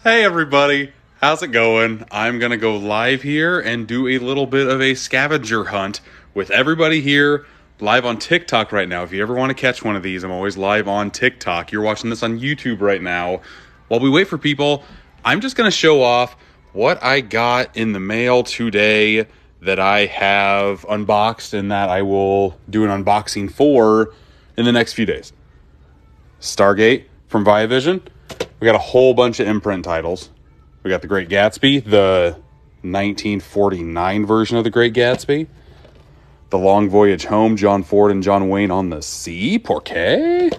Hey everybody, how's it going? I'm gonna go live here and do a little bit of a scavenger hunt with everybody here live on TikTok right now. If you ever want to catch one of these, I'm always live on TikTok. You're watching this on YouTube right now. While we wait for people, I'm just gonna show off what I got in the mail today that I have unboxed and that I will do an unboxing for in the next few days. Stargate from Viavision. We got a whole bunch of imprint titles. We got The Great Gatsby, the 1949 version of The Great Gatsby. The Long Voyage Home, John Ford and John Wayne on the Sea, 4K.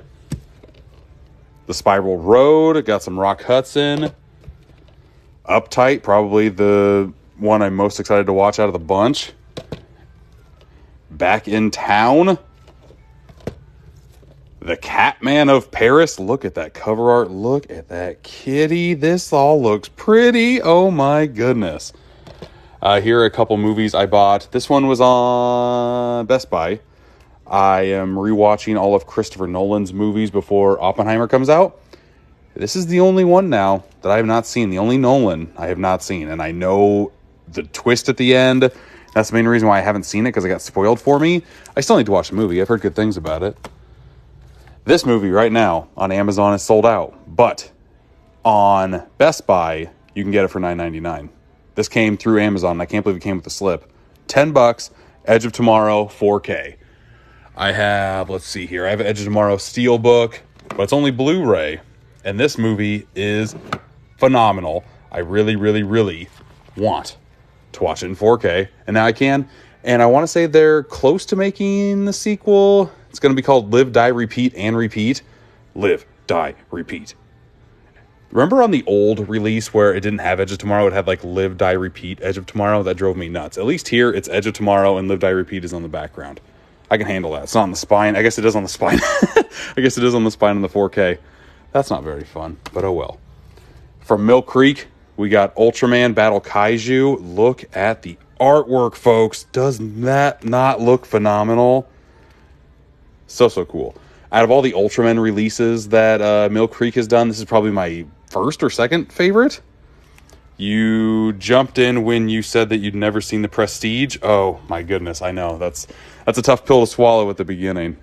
The Spiral Road, got some Rock Hudson. Uptight, probably the one I'm most excited to watch out of the bunch. Back in Town. The Catman of Paris. Look at that cover art. Look at that kitty. This all looks pretty. Oh my goodness. Here are a couple movies I bought. This one was on Best Buy. I am rewatching all of Christopher Nolan's movies before Oppenheimer comes out. This is the only one now that I have not seen. The only Nolan I have not seen. And I know the twist at the end. That's the main reason why I haven't seen it, because it got spoiled for me. I still need to watch the movie. I've heard good things about it. This movie right now on Amazon is sold out, but on Best Buy, you can get it for $9.99. This came through Amazon. I can't believe it came with a slip. $10, Edge of Tomorrow, 4K. I have, let's see here, I have Edge of Tomorrow Steelbook, but it's only Blu-ray, and this movie is phenomenal. I really, really, really want to watch it in 4K, and now I can. And I want to say they're close to making the sequel. It's going to be called Live, Die, Repeat, and Repeat. Live, Die, Repeat. Remember on the old release where it didn't have Edge of Tomorrow? It had like Live, Die, Repeat, Edge of Tomorrow. That drove me nuts. At least here, it's Edge of Tomorrow and Live, Die, Repeat is on the background. I can handle that. It's not on the spine. I guess it is on the spine. I guess it is on the spine in the 4K. That's not very fun, but oh well. From Mill Creek, we got Ultraman Battle Kaiju. Look at the artwork, folks. Does that not look phenomenal? So cool. Out of all the Ultraman releases that Mill Creek has done, this is probably my first or second favorite. You jumped in when you said that you'd never seen The Prestige. Oh my goodness, I know. That's a tough pill to swallow at the beginning.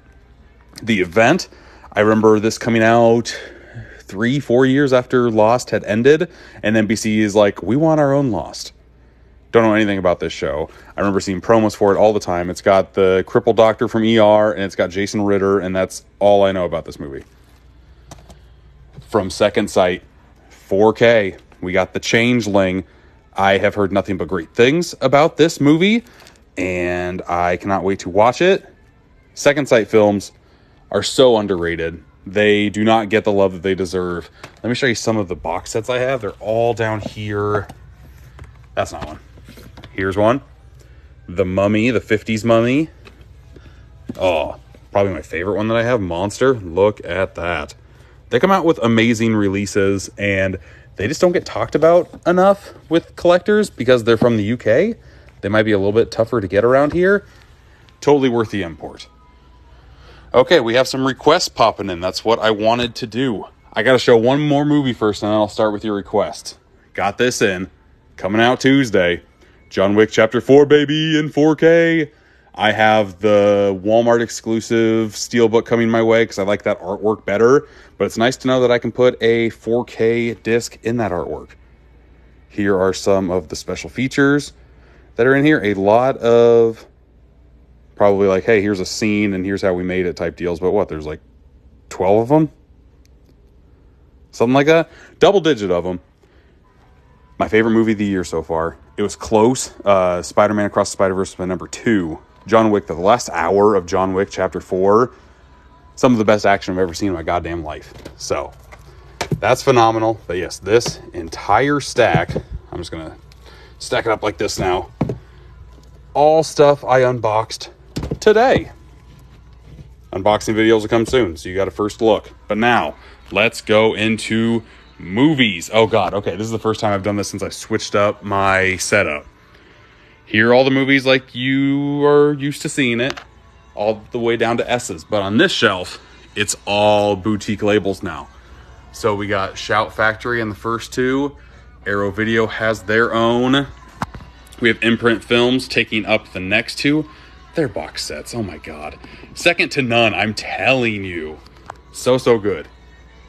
The Event, I remember this coming out 3-4 years after Lost had ended, and NBC is like, we want our own Lost. Don't know anything about this show. I remember seeing promos for it all the time. It's got the crippled doctor from ER, and it's got Jason Ritter, and that's all I know about this movie. From Second Sight, 4K, we got The Changeling. I have heard nothing but great things about this movie, and I cannot wait to watch it. Second Sight films are so underrated. They do not get the love that they deserve. Let me show you some of the box sets I have. They're all down here. That's not one. Here's one. The Mummy, the 50s Mummy. Oh, probably my favorite one that I have, Monster. Look at that. They come out with amazing releases, and they just don't get talked about enough with collectors because they're from the UK. They might be a little bit tougher to get around here. Totally worth the import. Okay, we have some requests popping in. That's what I wanted to do. I got to show one more movie first, and then I'll start with your request. Got this in. Coming out Tuesday. John Wick Chapter 4, baby, in 4K. I have the Walmart exclusive Steelbook coming my way because I like that artwork better. But it's nice to know that I can put a 4K disc in that artwork. Here are some of the special features that are in here. A lot of probably like, hey, here's a scene and here's how we made it type deals. But what, there's like 12 of them? Something like that. Double digit of them. My favorite movie of the year so far. It was close. Spider-Man Across the Spider-Verse was my number 2. John Wick, the last hour of John Wick Chapter 4. Some of the best action I've ever seen in my goddamn life. So, that's phenomenal. But yes, this entire stack, I'm just going to stack it up like this now. All stuff I unboxed today. Unboxing videos will come soon, so you got a first look. But now, let's go into movies. Oh god, okay, this is the first time I've done this since I switched up my setup. Here are all the movies like you are used to seeing it, all the way down to S's. But on this shelf, it's all boutique labels now. So we got Shout Factory in the first two. Arrow Video has their own. We have Imprint Films taking up the next two. They're box sets. Oh my God. Second to none, I'm telling you. So good.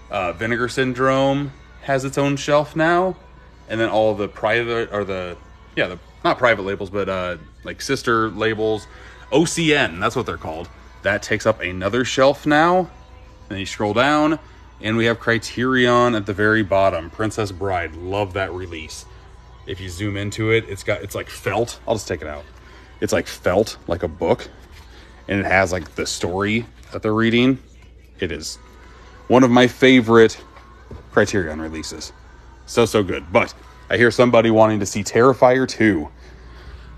Vinegar Syndrome has its own shelf now. And then all the private, or not private labels, but like sister labels. OCN, that's what they're called. That takes up another shelf now. Then you scroll down, and we have Criterion at the very bottom. Princess Bride, love that release. If you zoom into it, it's like felt. I'll just take it out. It's like felt, like a book. And it has like the story that they're reading. It is one of my favorite Criterion releases. So good. But I hear somebody wanting to see Terrifier 2.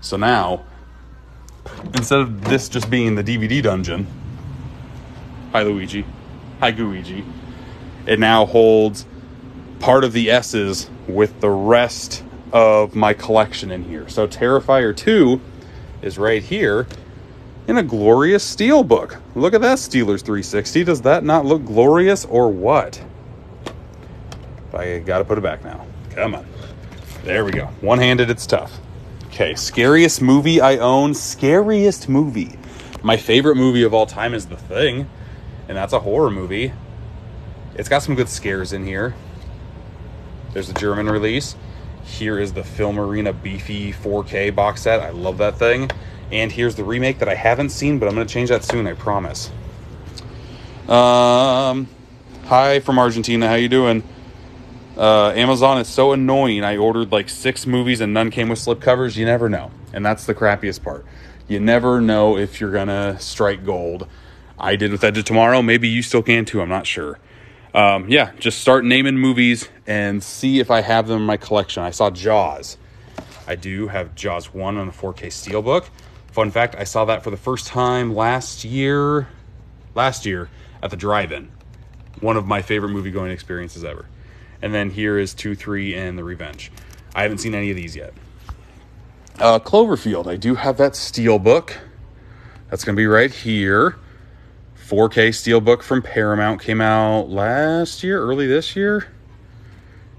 So now, instead of this just being the DVD dungeon, hi Luigi, hi Gooigi, it now holds part of the S's with the rest of my collection in here. So Terrifier 2 is right here in a glorious Steelbook. Look at that Steelers 360. Does that not look glorious or what? I gotta put it back now. Come on. There we go. One-handed, it's tough. Okay, scariest movie I own. Scariest movie. My favorite movie of all time is The Thing, and that's a horror movie. It's got some good scares in here. There's a German release. Here is the Film Arena Beefy 4K box set. I love that thing. And here's the remake that I haven't seen, but I'm going to change that soon, I promise. Hi from Argentina. How you doing? Amazon is so annoying. I ordered like 6 movies and none came with slipcovers. You never know. And that's the crappiest part. You never know if you're going to strike gold. I did with Edge of Tomorrow. Maybe you still can too. I'm not sure. Yeah, just start naming movies and see if I have them in my collection. I saw Jaws. I do have Jaws 1 on a 4K Steelbook. Fun fact, I saw that for the first time last year at the drive-in. One of my favorite movie-going experiences ever. And then here is 2, 3, and The Revenge. I haven't seen any of these yet. Cloverfield, I do have that Steelbook. That's going to be right here. 4K Steelbook from Paramount came out last year, early this year.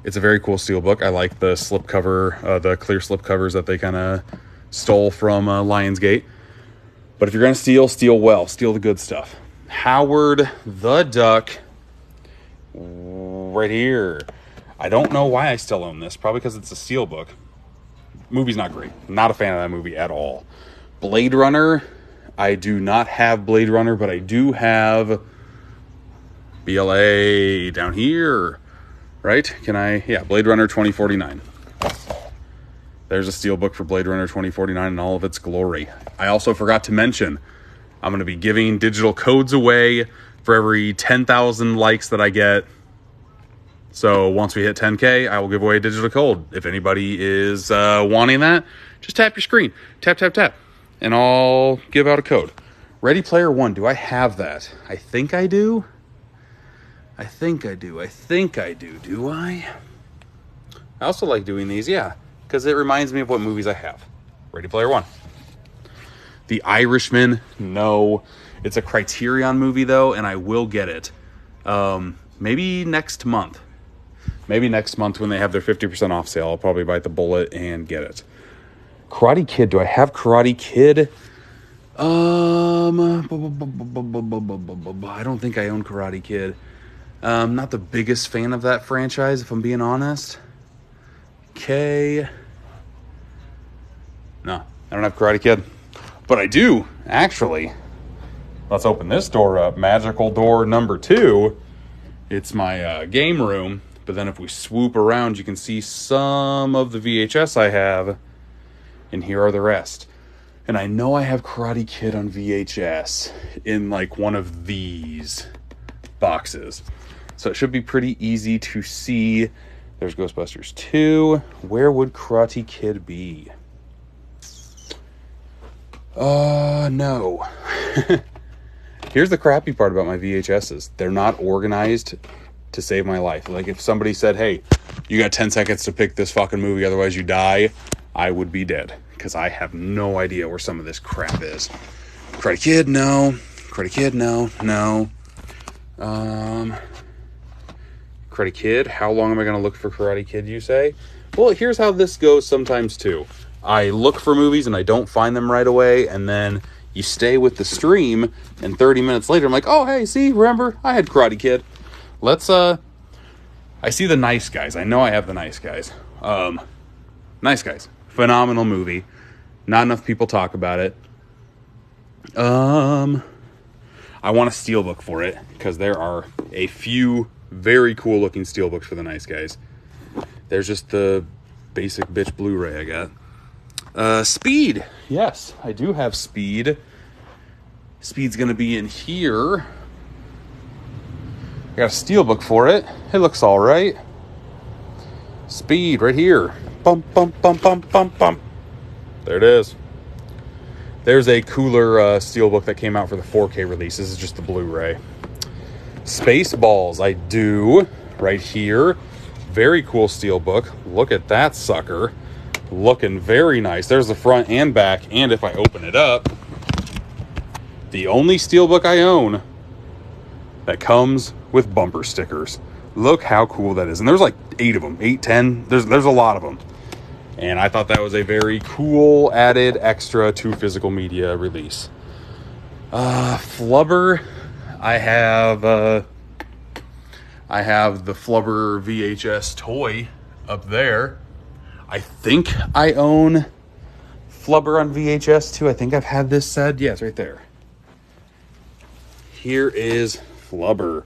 It's a very cool Steelbook. I like the slipcover, the clear slipcovers that they kind of stole from Lionsgate. But if you're going to steal well. Steal the good stuff. Howard the Duck, right here. I don't know why I still own this. Probably because it's a Steelbook. Movie's not great. Not a fan of that movie at all. Blade Runner. I do not have Blade Runner, but I do have BLA down here, right? Yeah, Blade Runner 2049. There's a Steelbook for Blade Runner 2049 in all of its glory. I also forgot to mention, I'm going to be giving digital codes away for every 10,000 likes that I get. So once we hit 10K, I will give away a digital code. If anybody is wanting that, just tap your screen. Tap, tap, tap. And I'll give out a code. Ready Player One. Do I have that? I think I do. I think I do. Do I? I also like doing these, yeah. Because it reminds me of what movies I have. Ready Player One. The Irishman. No. It's a Criterion movie, though, and I will get it. Maybe next month. Maybe next month when they have their 50% off sale. I'll probably bite the bullet and get it. Karate Kid. Do I have Karate Kid? I don't think I own Karate Kid. Not the biggest fan of that franchise, if I'm being honest. Okay. No, I don't have Karate Kid. But I do, actually. Let's open this door up. Magical door number 2. It's my game room. But then if we swoop around, you can see some of the VHS I have. And here are the rest. And I know I have Karate Kid on VHS in like one of these boxes. So it should be pretty easy to see. There's Ghostbusters 2. Where would Karate Kid be? No. Here's the crappy part about my VHSs. They're not organized to save my life. Like if somebody said, hey, you got 10 seconds to pick this fucking movie, otherwise you die, I would be dead. Because I have no idea where some of this crap is. Karate Kid, Karate Karate Kid. How long am I going to look for Karate Kid, you say? Well, here's how this goes sometimes, too. I look for movies and I don't find them right away, and then you stay with the stream, and 30 minutes later, I'm like, oh, hey, see, remember? I had Karate Kid. I see The Nice Guys. I know I have The Nice Guys. Nice Guys. Phenomenal movie. Not enough people talk about it. I want a Steelbook for it, because there are a few very cool looking Steelbooks for The Nice Guys. There's just the basic bitch Blu-ray I got. Speed. Yes, I do have Speed. Speed's going to be in here. I got a Steelbook for it. It looks all right. Speed right here. Bump, bump, bump, bump, bump, bump. There it is. There's a cooler Steelbook that came out for the 4K release. This is just the Blu-ray. Spaceballs, I do. Right here. Very cool Steelbook. Look at that sucker. Looking very nice. There's the front and back. And if I open it up, the only Steelbook I own that comes with bumper stickers. Look how cool that is. And there's like 8 of them. 8, 10. There's a lot of them. And I thought that was a very cool added extra to physical media release. Flubber. I have the Flubber VHS toy up there. I think I own Flubber on VHS too. I think I've had this said. Yeah, it's right there. Here is Flubber.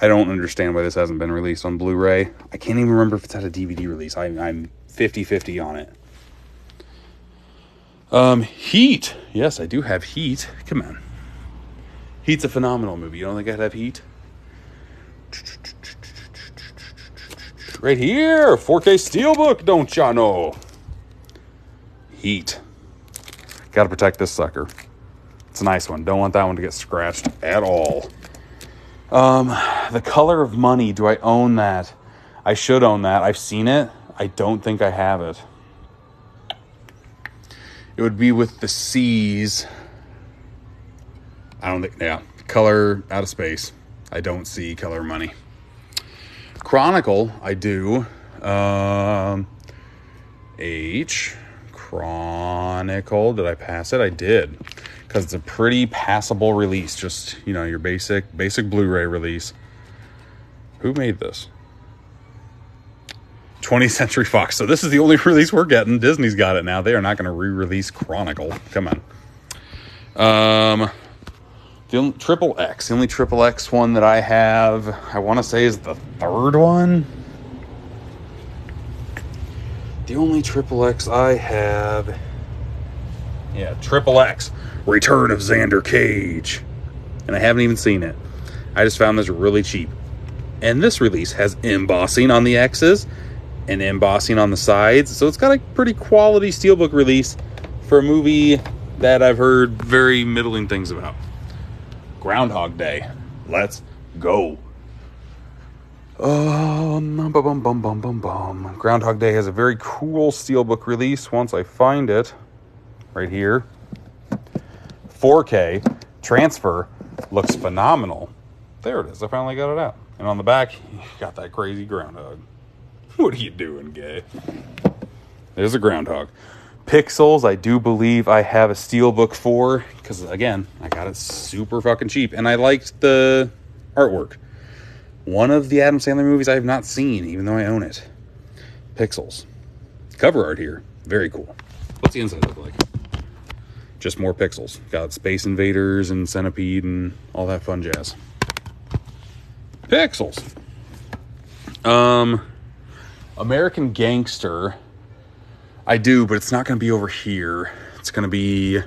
I don't understand why this hasn't been released on Blu-ray. I can't even remember if it's had a DVD release. I'm 50-50 on it. Heat. Yes, I do have Heat. Come on. Heat's a phenomenal movie. You don't think I'd have Heat? Right here. 4K Steelbook, don't ya know? Heat. Gotta protect this sucker. It's a nice one. Don't want that one to get scratched at all. The Color of Money. Do I own that? I should own that. I've seen it. I don't think I have it. It would be with the C's. I don't think, yeah. Color Out of Space. I don't see Color of Money. Chronicle, I do. Chronicle. Did I pass it? I did. Because it's a pretty passable release. Just, you know, your basic Blu-ray release. Who made this? 20th Century Fox. So this is the only release we're getting. Disney's got it now. They are not going to re-release Chronicle. Come on. The Triple X. The only Triple X one that I have, I want to say, is the third one. The only Triple X I have... Yeah, Triple X. Return of Xander Cage. And I haven't even seen it. I just found this really cheap. And this release has embossing on the X's and embossing on the sides. So it's got a pretty quality Steelbook release for a movie that I've heard very middling things about. Groundhog Day. Let's go. Groundhog Day has a very cool Steelbook release once I find it. Right here. 4K transfer looks phenomenal. There it is. I finally got it out. And on the back, you got that crazy groundhog. What are you doing, gay? There's a groundhog. Pixels, I do believe I have a Steelbook for, because again, I got it super fucking cheap, and I liked the artwork. One of the Adam Sandler movies I have not seen, even though I own it. Pixels. Cover art here. Very cool. What's the inside look like? Just more pixels. Got Space Invaders and Centipede and all that fun jazz. Pixels. American Gangster. I do, but it's not going to be over here. It's going to be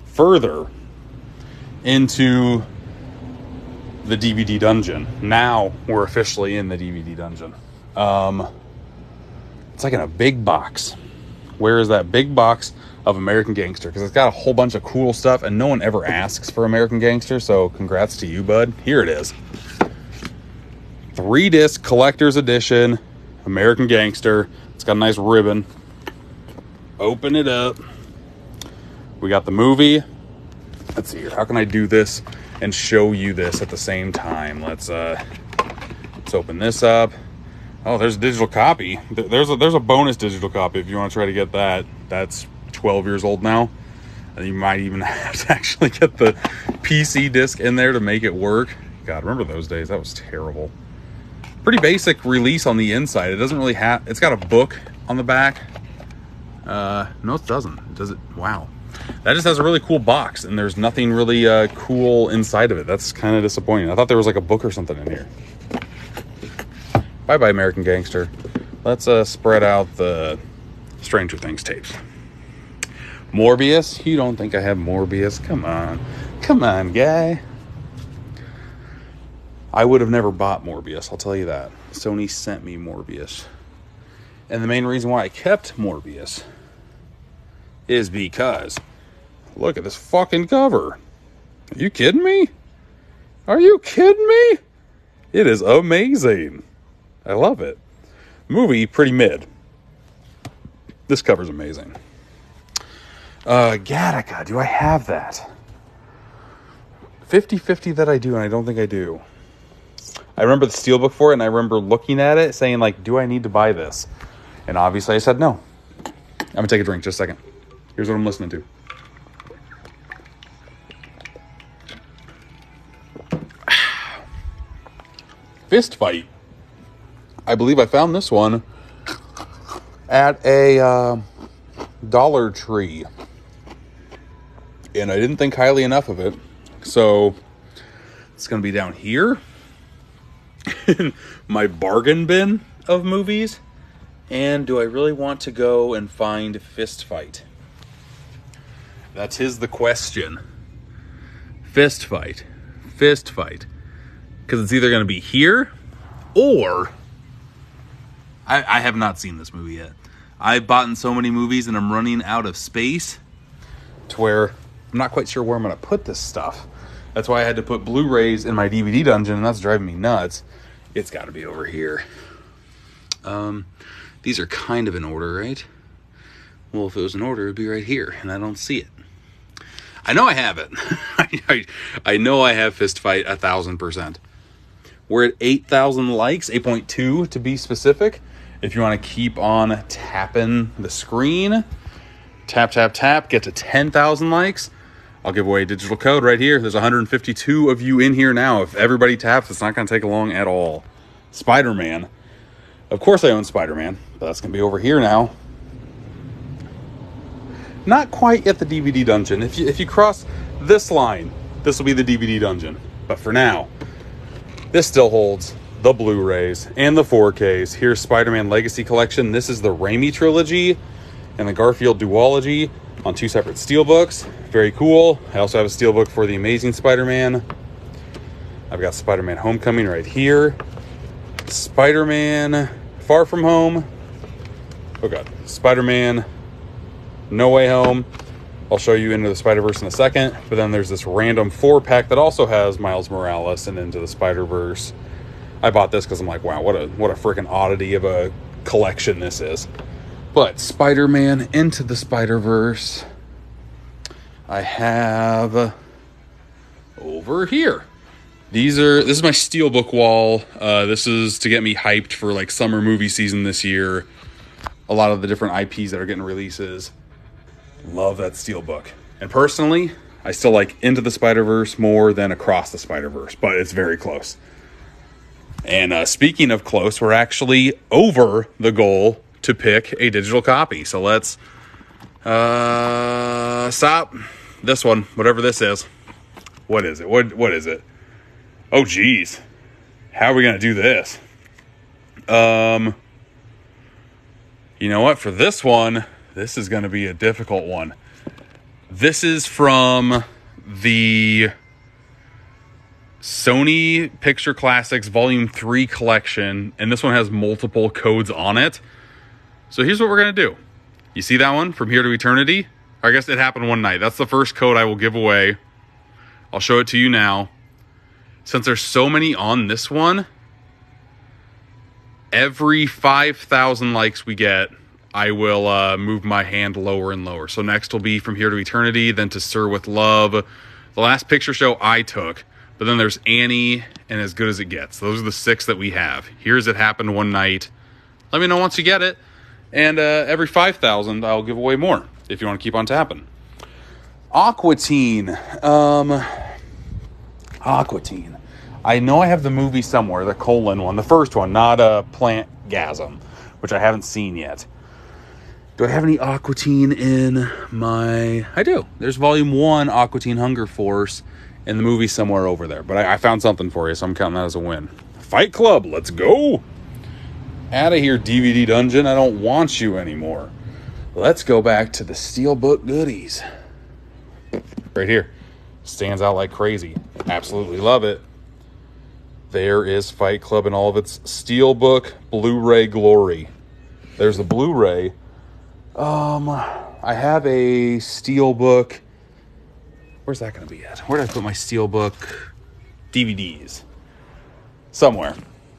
further into the DVD dungeon. Now we're officially in the DVD dungeon. It's like in a big box. Where is that big box of American Gangster? Because it's got a whole bunch of cool stuff, and no one ever asks for American Gangster, so congrats to you, bud. Here it is. 3-disc collector's edition, American Gangster. It's got a nice ribbon. Open it up. We got the movie. Let's see here. How can I do this and show you this at the same time? Let's Let's open this up. Oh, there's a digital copy. There's a bonus digital copy if you want to try to get that. That's 12 years old now. And you might even have to actually get the PC disc in there to make it work. God, remember those days? That was terrible. Pretty basic release on the inside. It doesn't really have... It's got a book on the back. No, it doesn't. Does it? Wow. That just has a really cool box, and there's nothing really cool inside of it. That's kind of disappointing. I thought there was like a book or something in here. Bye-bye, American Gangster. Let's spread out the Stranger Things tapes. Morbius? You don't think I have Morbius? Come on. Come on, guy. I would have never bought Morbius, I'll tell you that. Sony sent me Morbius. And the main reason why I kept Morbius is because, look at this fucking cover. Are you kidding me? Are you kidding me? It is amazing. I love it. Movie, pretty mid. This cover's amazing. Gattaca, do I have that? 50-50 that I do, and I don't think I do. I remember the Steelbook for it, and I remember looking at it, saying, like, do I need to buy this? And obviously I said no. I'm going to take a drink, just a second. Here's what I'm listening to. Fist Fight. I believe I found this one at a Dollar Tree. And I didn't think highly enough of it. So it's going to be down here in my bargain bin of movies. And do I really want to go and find Fist Fight? That is the question. Fist Fight. Fist Fight. Because it's either going to be here or... I have not seen this movie yet. I've bought in so many movies and I'm running out of space to where I'm not quite sure where I'm going to put this stuff. That's why I had to put Blu-rays in my DVD dungeon, and that's driving me nuts. It's got to be over here. These are kind of in order, right? Well, if it was in order, it'd be right here, and I don't see it. I know I have it. I know I have Fist Fight 1,000%. We're at 8,000 likes, 8.2 to be specific. If you want to keep on tapping the screen, tap, tap, tap, get to 10,000 likes, I'll give away a digital code right here. There's 152 of you in here now. If everybody taps, it's not going to take long at all. Spider-Man. Of course I own Spider-Man, but that's going to be over here now. Not quite at the DVD dungeon. If you cross this line, this will be the DVD dungeon. But for now, this still holds the Blu-rays and the 4Ks. Here's Spider-Man Legacy Collection. This is the Raimi trilogy and the Garfield duology on 2 separate Steelbooks. Very cool. I also have a Steelbook for The Amazing Spider-Man. I've got Spider-Man Homecoming right here. Spider-Man Far From Home. Oh god. Spider-Man No Way Home. I'll show you Into the Spider-Verse in a second. But then there's this random 4-pack that also has Miles Morales and Into the Spider-Verse. I bought this because I'm like, wow, what a freaking oddity of a collection this is. But Spider-Man Into the Spider-Verse, I have over here. This is my Steelbook wall. This is to get me hyped for like summer movie season this year. A lot of the different IPs that are getting releases. Love that Steelbook. And personally, I still like Into the Spider-Verse more than Across the Spider-Verse, but it's very close. And speaking of close, we're actually over the goal to pick a digital copy. So let's stop this one, whatever this is. What is it? What is it? Oh, geez. How are we going to do this? You know what? For this one, this is going to be a difficult one. This is from the Sony Picture Classics Volume 3 collection, and this one has multiple codes on it. So here's what we're going to do. You see that one, From Here to Eternity? I guess it happened one night. That's the first code I will give away. I'll show it to you now. Since there's so many on this one, every 5,000 likes we get, I will move my hand lower and lower. So next will be From Here to Eternity, then to Sir with Love. The last picture show I took But then there's Annie and As Good as It Gets. Those are the 6 that we have. Here's It Happened One Night. Let me know once you get it. And every 5,000, I'll give away more if you want to keep on tapping. Aqua Teen. Aqua Teen. I know I have the movie somewhere, the colon one, the first one, not Plantgasm, which I haven't seen yet. Do I have any Aqua Teen in my... I do. There's Volume 1, Aqua Teen Hunger Force, in the movie somewhere over there. But I found something for you, so I'm counting that as a win. Fight Club, let's go! Out of here, DVD Dungeon. I don't want you anymore. Let's go back to the Steelbook goodies. Right here. Stands out like crazy. Absolutely love it. There is Fight Club in all of its Steelbook Blu-ray glory. There's the Blu-ray. I have a Steelbook. Where's that going to be at? Where did I put my Steelbook DVDs? Somewhere.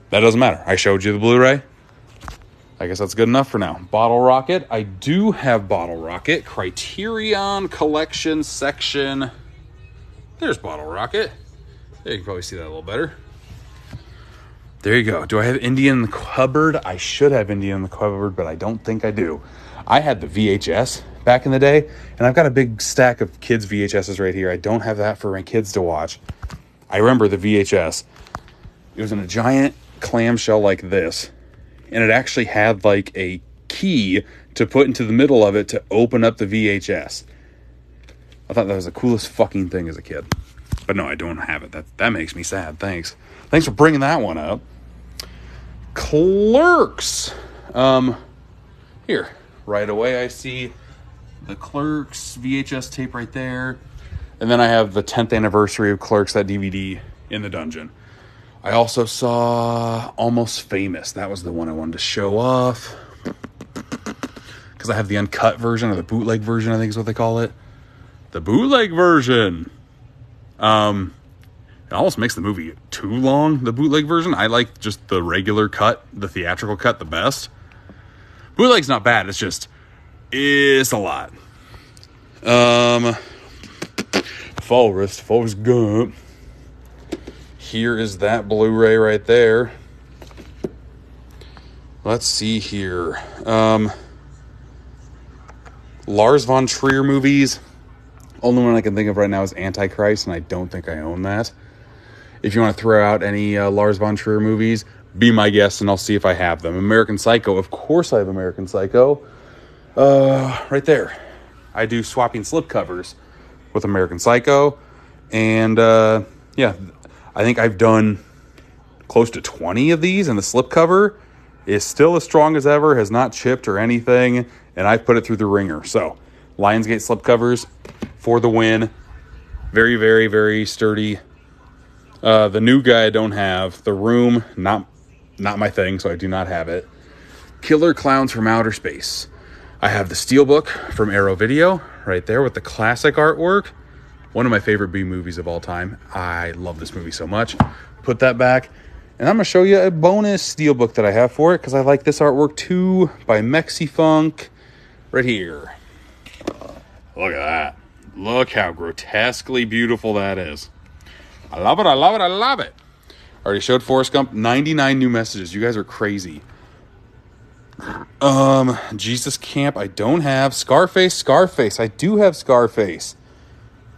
That doesn't matter. I showed you the Blu-ray. I guess that's good enough for now. Bottle Rocket. I do have Bottle Rocket. Criterion Collection section. There's Bottle Rocket. There, you can probably see that a little better. There you go. Do I have Indian in the cupboard? I should have Indian in the cupboard, but I don't think I do. I had the VHS back in the day, and I've got a big stack of kids' VHSs right here. I don't have that for my kids to watch. I remember the VHS. It was in a giant clamshell like this, and it actually had like a key to put into the middle of it to open up the VHS. I thought that was the coolest fucking thing as a kid. But no, I don't have it. That makes me sad. Thanks for bringing that one up. Clerks. Here, right away I see the Clerks VHS tape right there. And then I have the 10th anniversary of Clerks, that DVD in the dungeon. I also saw Almost Famous. That was the one I wanted to show off. Because I have the uncut version, or the bootleg version, I think is what they call it. The bootleg version. It almost makes the movie too long, the bootleg version. I like just the regular cut, the theatrical cut, the best. Bootleg's not bad. It's a lot. Forrest Gump. Here is that Blu-ray right there. Let's see here. Lars von Trier movies. Only one I can think of right now is Antichrist, and I don't think I own that. If you want to throw out any Lars von Trier movies, be my guest, and I'll see if I have them. American Psycho. Of course I have American Psycho. Right there. I do swapping slipcovers with American Psycho. And, yeah, I think I've done close to 20 of these, and the slipcover is still as strong as ever, has not chipped or anything, and I've put it through the ringer. So, Lionsgate slipcovers for the win. Very, very, very sturdy. The new guy I don't have. The Room, not my thing, so I do not have it. Killer Clowns from Outer Space. I have the Steelbook from Arrow Video right there with the classic artwork. One of my favorite B movies of all time. I love this movie so much. Put that back. And I'm going to show you a bonus Steelbook that I have for it, because I like this artwork too, by Mexifunk. Right here. Look at that. Look how grotesquely beautiful that is. I love it, I love it, I love it. Already showed Forrest Gump. 99 new messages. You guys are crazy. Jesus Camp, I don't have. Scarface. I do have Scarface.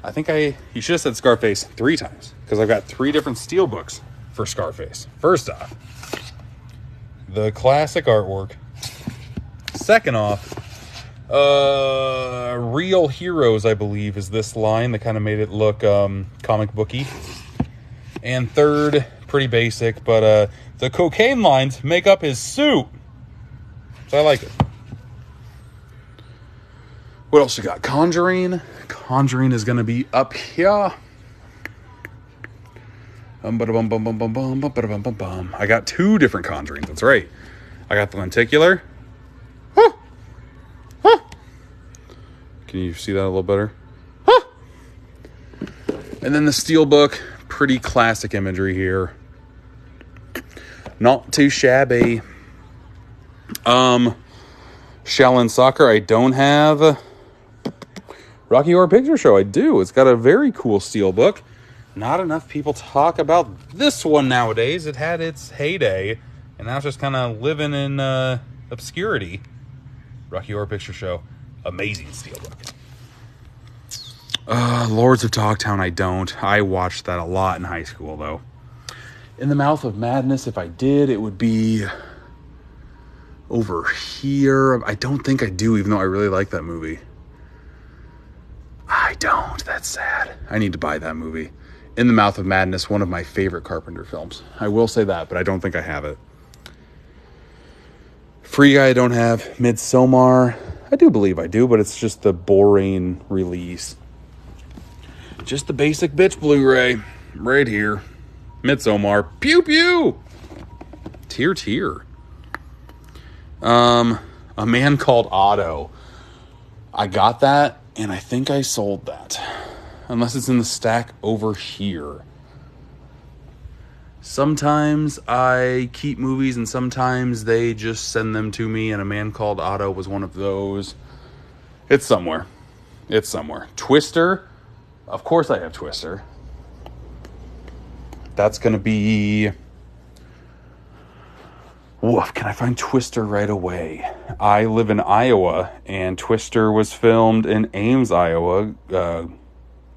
I think you should have said Scarface 3 times, because I've got 3 different Steelbooks for Scarface. First off, the classic artwork. Second off, Real Heroes, I believe, is this line that kind of made it look comic booky. And third, pretty basic, but the cocaine lines make up his suit. So I like it. What else you got? Conjuring. Conjuring is going to be up here. I got 2 different Conjurings. That's right. I got the lenticular. Can you see that a little better? And then the Steelbook. Pretty classic imagery here. Not too shabby. Shaolin Soccer, I don't have. Rocky Horror Picture Show, I do. It's got a very cool Steelbook. not enough people talk about this one nowadays. It had its heyday, and now it's just kind of living in obscurity. Rocky Horror Picture Show. Amazing Steelbook. Lords of Dogtown, I don't. I watched that a lot in high school, though. In the Mouth of Madness, if I did, it would be over here. I don't think I do, even though I really like that movie. I don't. That's sad. I need to buy that movie. In the Mouth of Madness, one of my favorite Carpenter films. I will say that, but I don't think I have it. Free Guy I don't have. Midsommar, I do believe I do, but it's just the boring release. Just the basic bitch Blu-ray right here. Midsommar. Pew pew. Tear tear. A Man Called Otto. I got that, and I think I sold that. Unless it's in the stack over here. Sometimes I keep movies, and sometimes they just send them to me, and A Man Called Otto was one of those. It's somewhere. It's somewhere. Twister. Of course I have Twister. That's going to be... Woof, can I find Twister right away? I live in Iowa, and Twister was filmed in Ames, Iowa,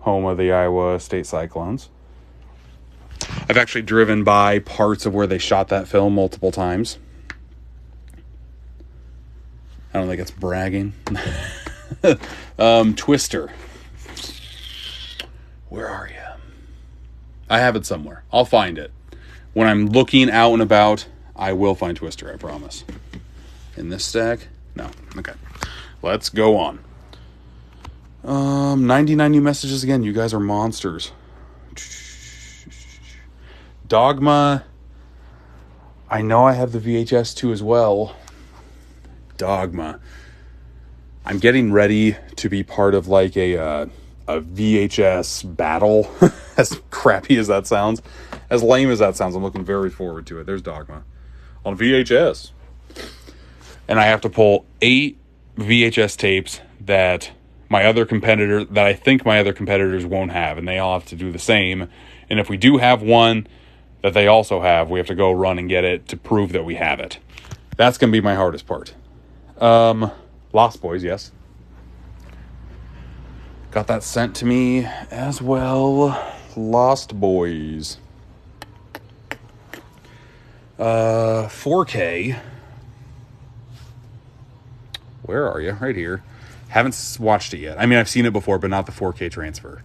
home of the Iowa State Cyclones. I've actually driven by parts of where they shot that film multiple times. I don't think it's bragging. Twister. Where are you? I have it somewhere. I'll find it. When I'm looking out and about, I will find Twister, I promise. In this stack? No. Okay. Let's go on. 99 new messages again. You guys are monsters. Dogma. I know I have the VHS too as well. Dogma. I'm getting ready to be part of like a VHS battle. As crappy as that sounds. As lame as that sounds, I'm looking very forward to it. There's Dogma. On VHS. And I have to pull 8 VHS tapes that I think my other competitors won't have, and they all have to do the same. And if we do have one that they also have, we have to go run and get it to prove that we have it. That's going to be my hardest part. Lost Boys, yes. Got that sent to me as well. Lost Boys. 4K. Where are you? Right here. Haven't watched it yet. I mean, I've seen it before, but not the 4K transfer.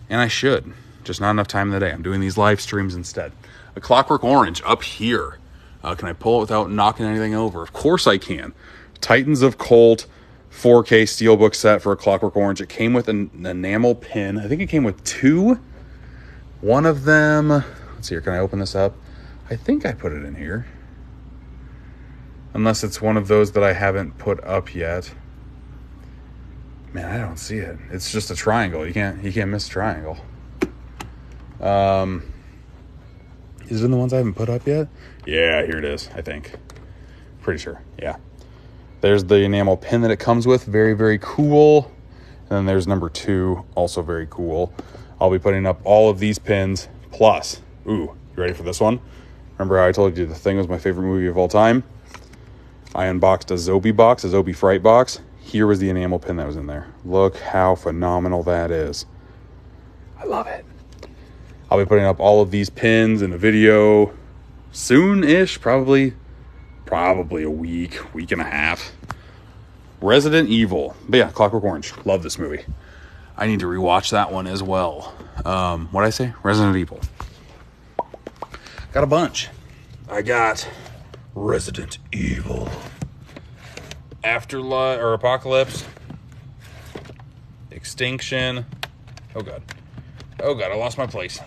And I should. Just not enough time in the day. I'm doing these live streams instead. A Clockwork Orange up here. Can I pull it without knocking anything over? Of course I can. Titans of Colt 4K Steelbook set for A Clockwork Orange. It came with an enamel pin. I think it came with 2. One of them... Let's see here. Can I open this up? I think I put it in here. Unless it's one of those that I haven't put up yet. Man, I don't see it. It's just a triangle. You can't miss a triangle. Is it in the ones I haven't put up yet? Yeah, here it is, I think. Pretty sure, yeah. There's the enamel pin that it comes with. Very, very cool. And then there's number 2, also very cool. I'll be putting up all of these pins. Plus, ooh, you ready for this one? Remember how I told you The Thing was my favorite movie of all time? I unboxed a Zombie box, a Zombie Fright box. Here was the enamel pin that was in there. Look how phenomenal that is. I love it. I'll be putting up all of these pins in a video soon-ish, probably a week and a half. Resident Evil. But yeah, Clockwork Orange. Love this movie. I need to rewatch that one as well. What'd I say? Resident Evil. Got a bunch. I got Resident Evil. Afterlife or Apocalypse. Extinction. Oh god, I lost my place.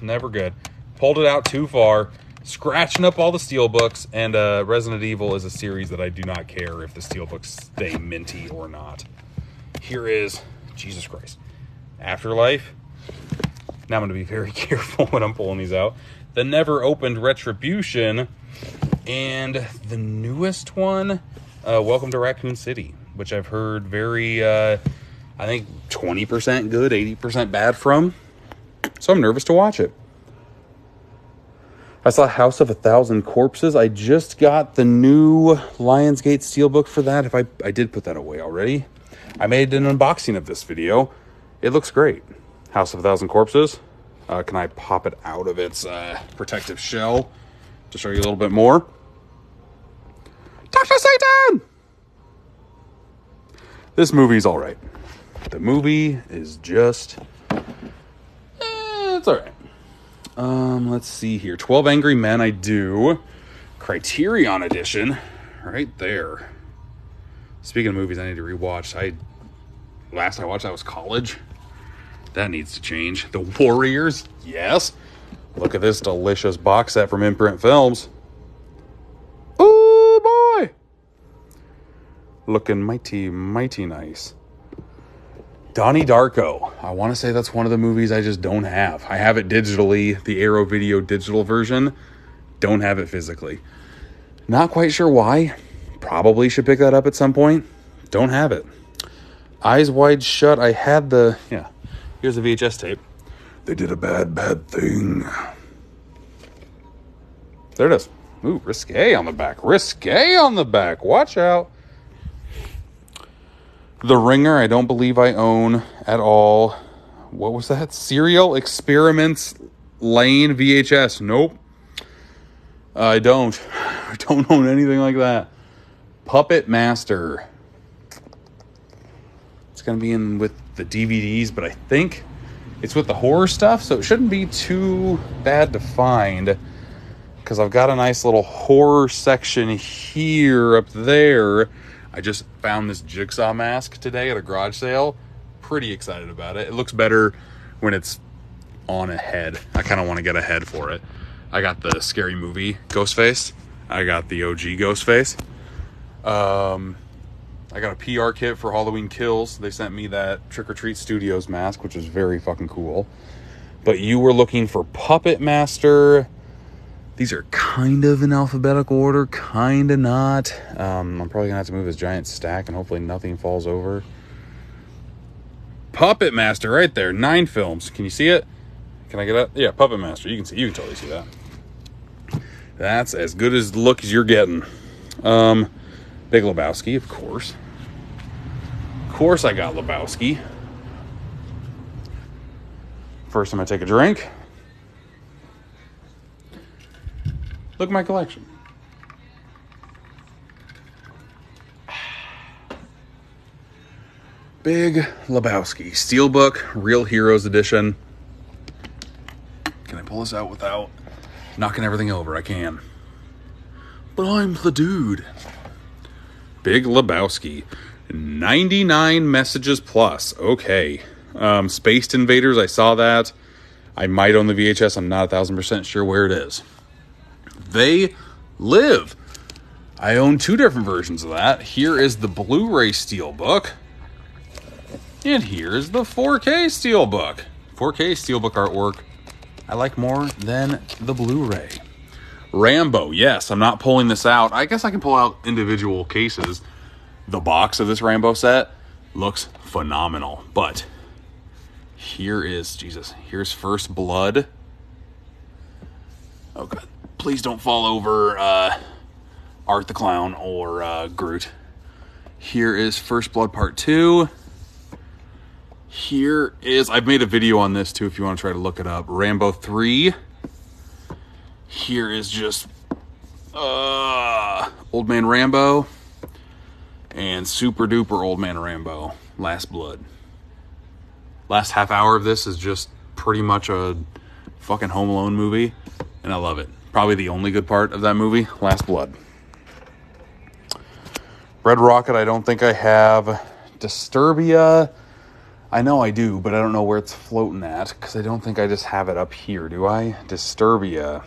Never good. Pulled it out too far. Scratching up all the Steelbooks. And Resident Evil is a series that I do not care if the Steelbooks stay minty or not. Here is, Jesus Christ, Afterlife. Now I'm going to be very careful when I'm pulling these out. The Never Opened Retribution. And the newest one, Welcome to Raccoon City, which I've heard very, I think 20% good, 80% bad from. so I'm nervous to watch it. I saw House of a Thousand Corpses. I just got the new Lionsgate Steelbook for that. If I did put that away already. I made an unboxing of this video. It looks great. House of a Thousand Corpses. Can I pop it out of its protective shell to show you a little bit more? Dr. Satan! This movie's all right. The movie is just... it's all right. Let's see here. 12 Angry Men, I do. Criterion Edition, right there. Speaking of movies I need to rewatch, last I watched that was College. That needs to change. The Warriors, yes. Look at this delicious box set from Imprint Films. Oh boy! Looking mighty, mighty nice. Donnie Darko. I want to say that's one of the movies I just don't have. I have it digitally, the Arrow Video digital version. Don't have it physically. Not quite sure why. Probably should pick that up at some point. Don't have it. Eyes Wide Shut. I had the... yeah. Here's the VHS tape. They did a bad, bad thing. There it is. Ooh, risque on the back. Risque on the back. Watch out. The Ringer, I don't believe I own at all. What was that? Serial Experiments Lane VHS. Nope. I don't. I don't own anything like that. Puppet Master. It's going to be in with the DVDs, but I think it's with the horror stuff, so it shouldn't be too bad to find, because I've got a nice little horror section here, up there. I just found this Jigsaw mask today at a garage sale. Pretty excited about it. It looks better when it's on a head. I kind of want to get a head for it. I got the Scary Movie Ghostface. I got the OG Ghostface. I got a PR kit for Halloween Kills. They sent me that Trick or Treat Studios mask, which is very fucking cool. But you were looking for Puppet Master. These are kind of in alphabetical order, kind of not. I'm probably going to have to move this giant stack and hopefully nothing falls over. Puppet Master right there. 9 films. Can you see it? Can I get up? Yeah, Puppet Master. You can see. You can totally see that. That's as good as the look as you're getting. Big Lebowski, of course. Of course I got Lebowski. First, I'm going to take a drink. Look at my collection. Big Lebowski. Steelbook, Real Heroes Edition. Can I pull this out without knocking everything over? I can. But I'm the dude. Big Lebowski. 99 messages plus. Okay. Spaced Invaders, I saw that. I might own the VHS. I'm not 1,000% sure where it is. They Live. I own 2 different versions of that. Here is the Blu-ray Steelbook. And here's the 4K Steelbook. 4K Steelbook artwork I like more than the Blu-ray. Rambo, yes, I'm not pulling this out. I guess I can pull out individual cases. The box of this Rambo set looks phenomenal. But here is, Jesus, here's First Blood. Oh, God. Please don't fall over Art the Clown or Groot. Here is First Blood Part 2. Here is, I've made a video on this too if you want to try to look it up. Rambo 3. Here is just Old Man Rambo. And Super Duper Old Man Rambo, Last Blood. Last half hour of this is just pretty much a fucking Home Alone movie. And I love it. Probably the only good part of that movie, Last Blood. Red Rocket, I don't think I have. Disturbia, I know I do, but I don't know where it's floating at, because I don't think I just have it up here, do I? Disturbia.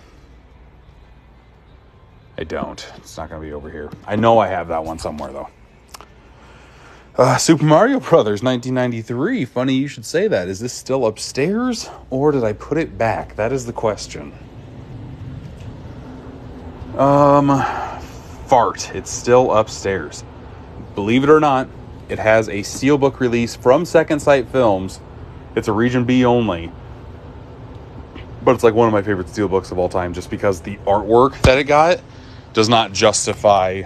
I don't. It's not going to be over here. I know I have that one somewhere, though. Super Mario Brothers, 1993. Funny you should say that. Is this still upstairs, or did I put it back? That is the question. Fart. It's still upstairs. Believe it or not, it has a Steelbook release from Second Sight Films. It's a Region B only. But it's like one of my favorite Steelbooks of all time, just because the artwork that it got does not justify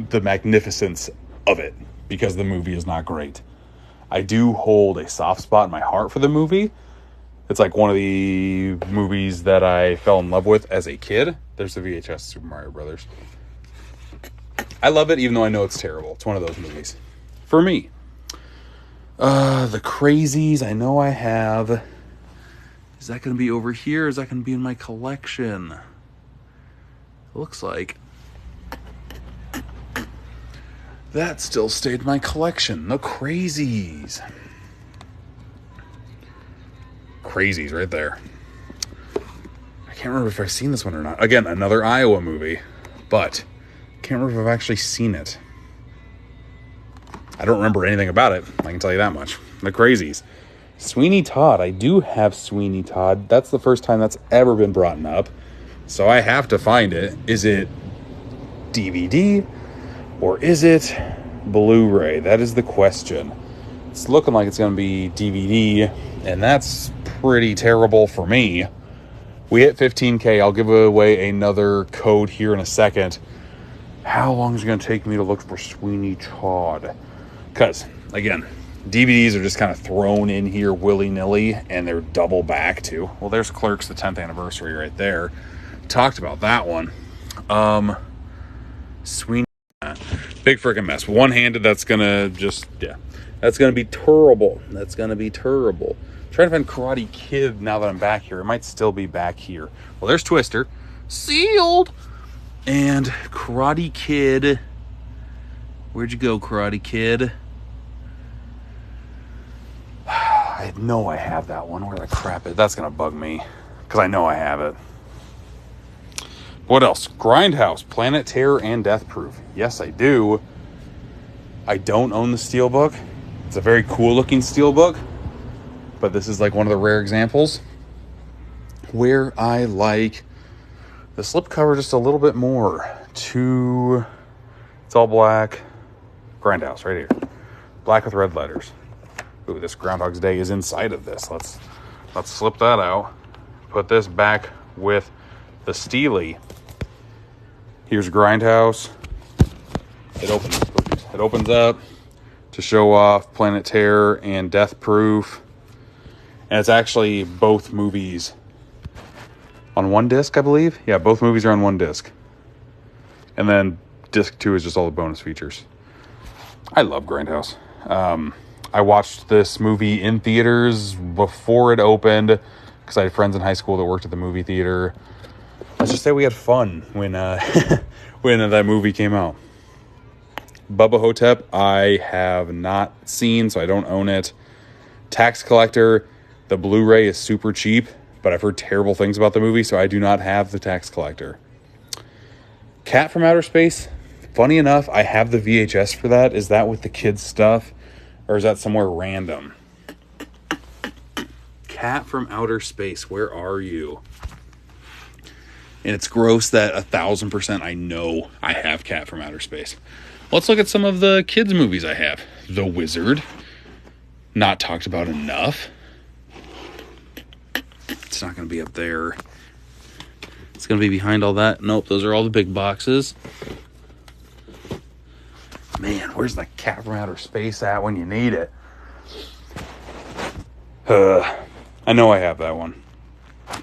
the magnificence of it, because the movie is not great. I do hold a soft spot in my heart for the movie. It's like one of the movies that I fell in love with as a kid. There's the VHS Super Mario Brothers. I love it, even though I know it's terrible. It's one of those movies. For me. The Crazies, I know I have. Is that going to be over here? Is that going to be in my collection? It looks like that still stayed in my collection. The Crazies. Crazies right there. I can't remember if I've seen this one or not. Again, another Iowa movie, but I can't remember if I've actually seen it. I don't remember anything about it. I can tell you that much. The Crazies. Sweeney Todd. I do have Sweeney Todd. That's the first time that's ever been brought up. So I have to find it. Is it DVD or is it Blu-ray? That is the question. It's looking like it's going to be DVD, and that's pretty terrible for me. We hit 15K. I'll give away another code here in a second. How long is it going to take me to look for Sweeney Todd? Because, again, DVDs are just kind of thrown in here willy-nilly, and they're double back too. Well, there's Clerks, the 10th anniversary right there. Talked about that one. Sweeney, big freaking mess. One-handed, that's gonna just, yeah. That's gonna be terrible. That's gonna be terrible. Trying to find Karate Kid now that I'm back here. It might still be back here. Well, there's Twister. Sealed! And Karate Kid. Where'd you go, Karate Kid? I know I have that one. Where the crap is? That's gonna bug me. Because I know I have it. What else? Grindhouse, Planet Terror, and Death Proof. Yes, I do. I don't own the Steelbook. It's a very cool looking Steelbook. But this is like one of the rare examples where I like the slipcover just a little bit more. It's all black. Grindhouse right here. Black with red letters. Ooh, this Groundhog's Day is inside of this. Let's slip that out. Put this back with the Steely. Here's Grindhouse. It opens up to show off Planet Terror and Death Proof. And it's actually both movies on one disc, I believe. Yeah, both movies are on one disc. And then disc 2 is just all the bonus features. I love Grindhouse. I watched this movie in theaters before it opened because I had friends in high school that worked at the movie theater. Let's just say we had fun when when that movie came out. Bubba Hotep, I have not seen, so I don't own it. Tax Collector, the Blu-ray is super cheap, but I've heard terrible things about the movie, so I do not have the Tax Collector. Cat from Outer Space, funny enough, I have the VHS for that. Is that with the kids' stuff, or is that somewhere random? Cat from Outer Space, where are you? And it's gross that 1,000% I know I have Cat from Outer Space. Let's look at some of the kids' movies I have. The Wizard. Not talked about enough. It's not going to be up there. It's going to be behind all that. Nope, those are all the big boxes. Man, where's the Cat from Outer Space at when you need it? I know I have that one.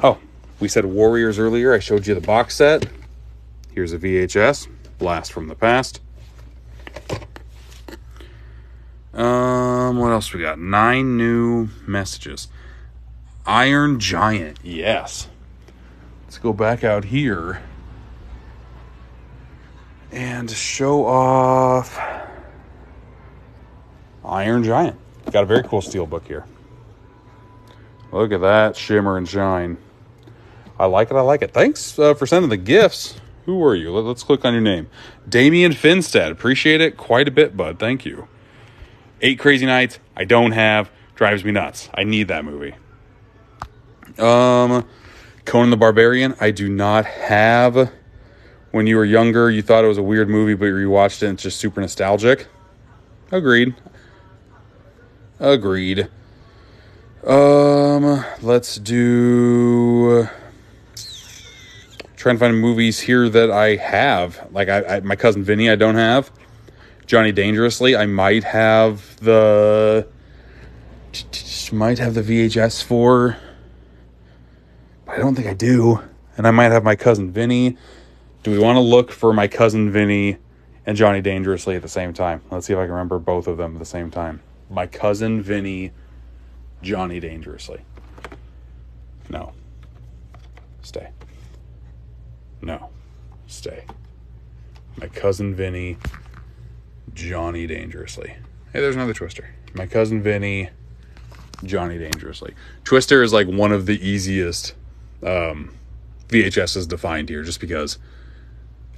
Oh, we said Warriors earlier. I showed you the box set. Here's a VHS. Blast from the Past. What else we got? 9 new messages. Iron Giant. Yes. Let's go back out here and show off Iron Giant. Got a very cool Steelbook here. Look at that shimmer and shine. I like it. I like it. Thanks for sending the gifts. Who were you? Let's click on your name. Damian Finstead. Appreciate it quite a bit, bud. Thank you. 8 Crazy Nights. I don't have. Drives me nuts. I need that movie. Conan the Barbarian. I do not have. When you were younger, you thought it was a weird movie, but you rewatched it and it's just super nostalgic. Agreed. Let's do... Try and find movies here that I have. Like, my Cousin Vinny I don't have. Johnny Dangerously, I might have the... Might have the VHS for... But I don't think I do. And I might have my Cousin Vinny. Do we want to look for my Cousin Vinny and Johnny Dangerously at the same time? Let's see if I can remember both of them at the same time. My Cousin Vinny, Johnny Dangerously. No. Stay. No. Stay. My Cousin Vinny, Johnny Dangerously. Hey, there's another Twister. My Cousin Vinny, Johnny Dangerously. Twister is like one of the easiest VHSs to find here, just because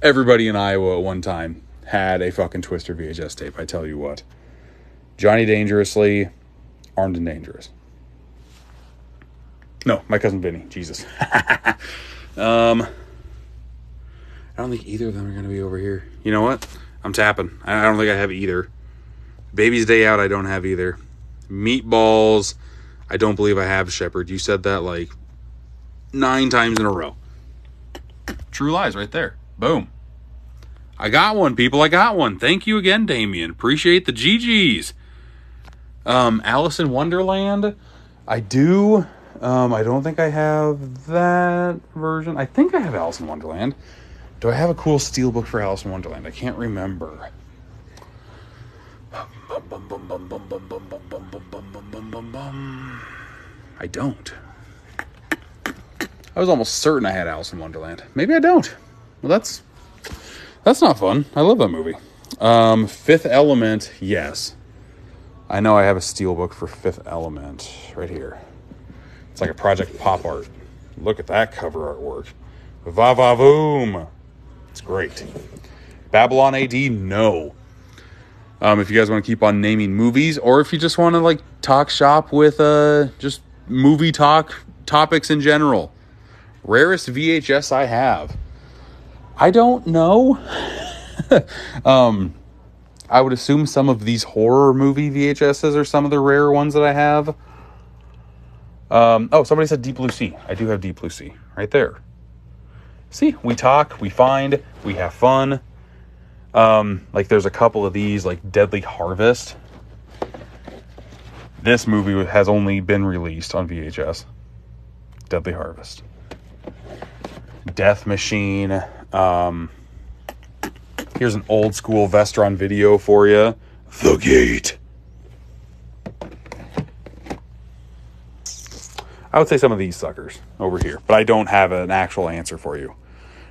everybody in Iowa at one time had a fucking Twister VHS tape. I tell you what. Johnny Dangerously, Armed and Dangerous. No, My Cousin Vinny. Jesus. I don't think either of them are going to be over here. You know what? I'm tapping. I don't think I have either. Baby's Day Out, I don't have either. Meatballs, I don't believe I have. Shepherd, you said that like 9 times in a row. True Lies right there. Boom. I got one, people. I got one. Thank you again, Damien. Appreciate the GGs. Alice in Wonderland, I do. I don't think I have that version. I think I have Alice in Wonderland. Do I have a cool Steelbook for Alice in Wonderland? I can't remember. I don't. I was almost certain I had Alice in Wonderland. Maybe I don't. Well, that's not fun. I love that movie. Fifth Element, yes. I know I have a Steelbook for Fifth Element right here. It's like a Project Pop Art. Look at that cover artwork. Va-va-voom. It's great. Babylon AD, no. If you guys want to keep on naming movies, or if you just want to like talk shop with just movie topics in general. Rarest VHS I have. I don't know. I would assume some of these horror movie VHSs are some of the rare ones that I have. Oh, somebody said Deep Blue Sea. I do have Deep Blue Sea right there. See, we talk, we find, we have fun. Like there's a couple of these, like Deadly Harvest. This movie has only been released on VHS. Deadly Harvest. Death Machine. Here's an old school Vestron video for you. The Gate. I would say some of these suckers over here, but I don't have an actual answer for you.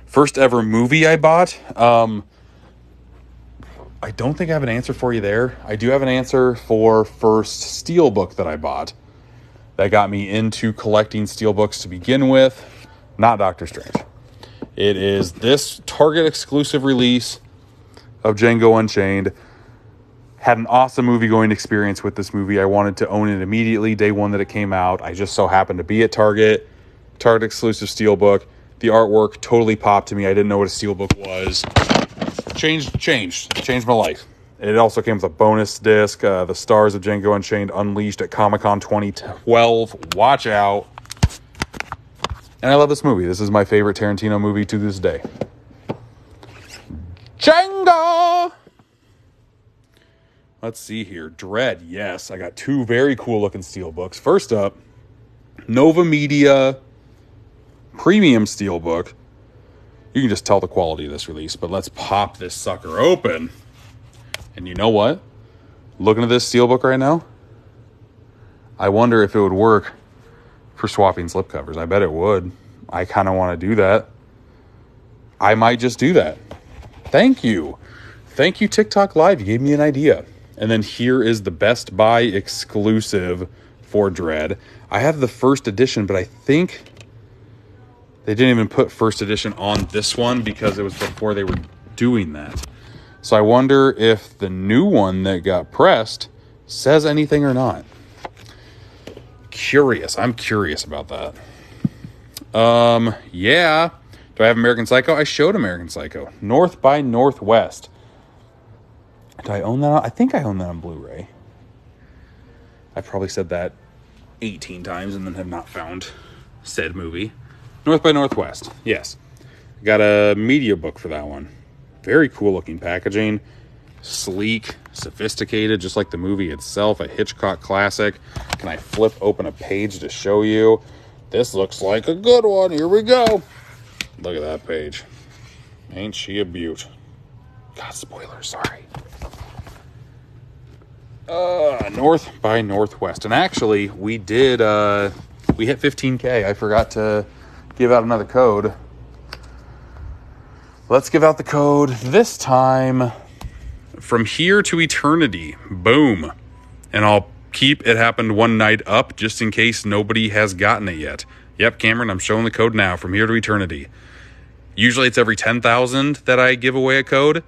First ever movie I bought. I don't think I have an answer for you there. I do have an answer for first Steelbook that I bought. That got me into collecting Steelbooks to begin with. Not Doctor Strange. It is this Target exclusive release of Django Unchained. Had an awesome movie-going experience with this movie. I wanted to own it immediately, day one that it came out. I just so happened to be at Target. Target exclusive Steelbook. The artwork totally popped to me. I didn't know what a Steelbook was. Changed my life. It also came with a bonus disc, The Stars of Django Unchained Unleashed at Comic-Con 2012. Watch out. And I love this movie. This is my favorite Tarantino movie to this day. Django! Let's see here. Dread, yes. I got 2 very cool looking Steelbooks. First up, Nova Media Premium Steelbook. You can just tell the quality of this release, but let's pop this sucker open. And you know what? Looking at this Steelbook right now, I wonder if it would work for swapping slipcovers. I bet it would. I kind of want to do that. I might just do that. Thank you. Thank you, TikTok Live. You gave me an idea. And then here is the Best Buy exclusive for Dread. I have the first edition, but I think they didn't even put first edition on this one because it was before they were doing that. So I wonder if the new one that got pressed says anything or not. Curious. I'm curious about that. Yeah. Do I have American Psycho? I showed American Psycho. North by Northwest. Do I own that? I think I own that on Blu-ray. I probably said that 18 times and then have not found said movie. North by Northwest. Yes. Got a media book for that one. Very cool looking packaging. Sleek, sophisticated, just like the movie itself. A Hitchcock classic. Can I flip open a page to show you? This looks like a good one. Here we go. Look at that page. Ain't she a beaut? God, spoilers, sorry. North by Northwest. And actually, we hit 15K. I forgot to give out another code. Let's give out the code this time. From Here to Eternity. Boom. And I'll keep It Happened One Night up just in case nobody has gotten it yet. Yep, Cameron, I'm showing the code now. From Here to Eternity. Usually it's every 10,000 that I give away a code.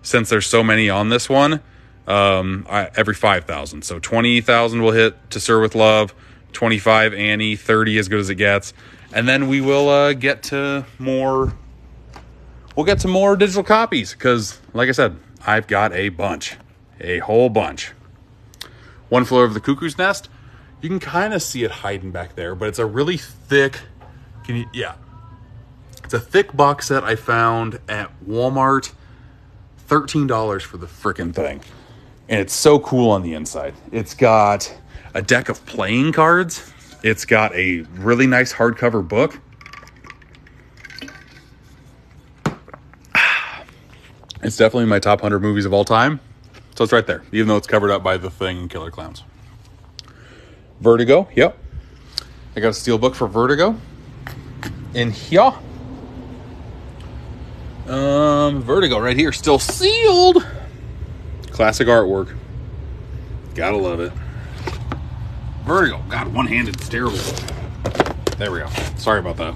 Since there's so many on this one, every 5,000. So 20,000 will hit To Sir With Love, 25 Annie, 30 As Good As It Gets. And then we will get to more... We'll get to more digital copies because, like I said, I've got a bunch. A whole bunch. One Flew Over the Cuckoo's Nest. You can kind of see it hiding back there, but it's a really thick... It's a thick box set I found at Walmart. $13 for the frickin' thing. And it's so cool on the inside. It's got a deck of playing cards. It's got a really nice hardcover book. It's definitely my top 100 movies of all time. So it's right there, even though it's covered up by The Thing and Killer Clowns. Vertigo, yep. I got a Steelbook for Vertigo. In here. Vertigo right here, still sealed. Classic artwork. Gotta love it. Vertigo. God, one-handed, it's terrible. There we go. Sorry about that.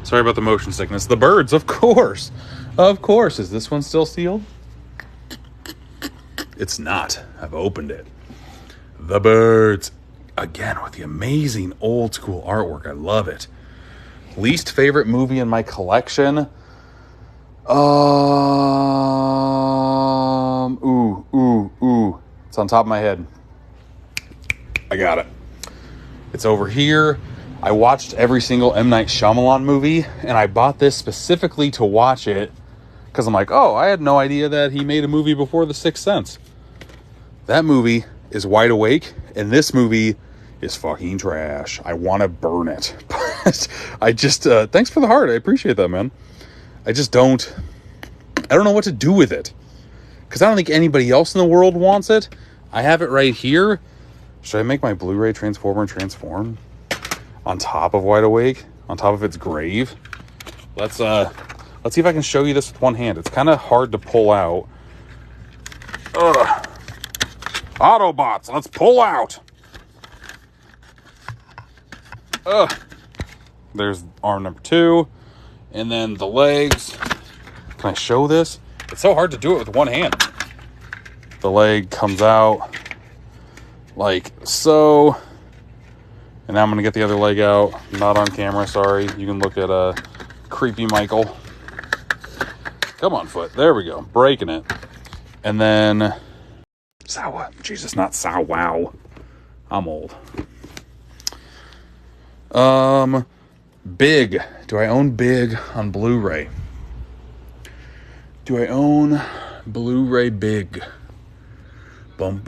Sorry about the motion sickness. The Birds, of course. Of course. Is this one still sealed? It's not. I've opened it. The Birds. Again, with the amazing old school artwork. I love it. Least favorite movie in my collection. It's on top of my head. I got it. It's over here. I watched every single M. Night Shyamalan movie, and I bought this specifically to watch it because I'm like, oh, I had no idea that he made a movie before The Sixth Sense. That movie is Wide Awake, and this movie is fucking trash. I want to burn it. But I just, thanks for the heart. I appreciate that, man. I don't know what to do with it. Because I don't think anybody else in the world wants it. I have it right here. Should I make my Blu-ray transformer transform on top of Wide Awake? On top of its grave? Let's see if I can show you this with one hand. It's kind of hard to pull out. Autobots, let's pull out. There's arm number 2. And then the legs. Can I show this? It's so hard to do it with one hand. The leg comes out like so. And now I'm going to get the other leg out. Not on camera, sorry. You can look at Creepy Michael. Come on, foot. There we go. Breaking it. And then... Sow. Jesus, not sow. Wow. I'm old. Big. Do I own Big on Blu-ray? Do I own Blu-ray Big? Nope.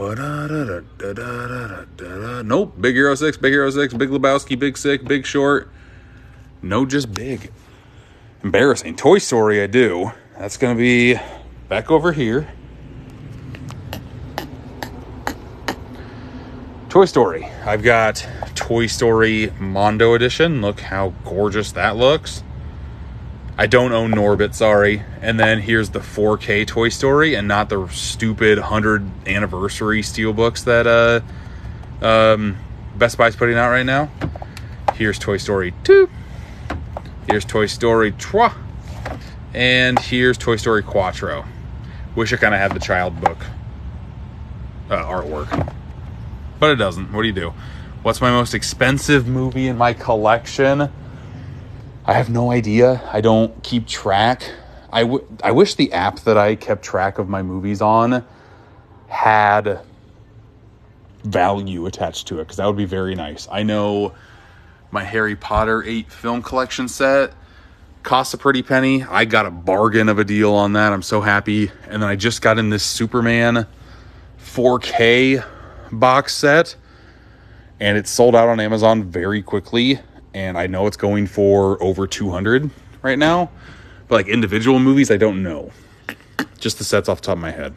Big Hero 6, Big Hero 6, Big Lebowski, Big Sick, Big Short. No, just Big. Embarrassing. Toy Story I do. That's going to be back over here. Toy Story. I've got Toy Story Mondo Edition. Look how gorgeous that looks. I don't own Norbit, sorry. And then here's the 4K Toy Story and not the stupid 100th anniversary Steelbooks that Best Buy's putting out right now. Here's Toy Story 2. Here's Toy Story 3. And here's Toy Story Quattro. Wish I kind of had the child book artwork. But it doesn't. What do you do? What's my most expensive movie in my collection? I have no idea. I don't keep track. I wish the app that I kept track of my movies on had value attached to it, because that would be very nice. I know my Harry Potter 8 film collection set costs a pretty penny. I got a bargain of a deal on that. I'm so happy. And then I just got in this Superman 4K box set, and it's sold out on Amazon very quickly, and I know it's going for over $200 right now. But like individual movies, I don't know. Just the sets off the top of my head.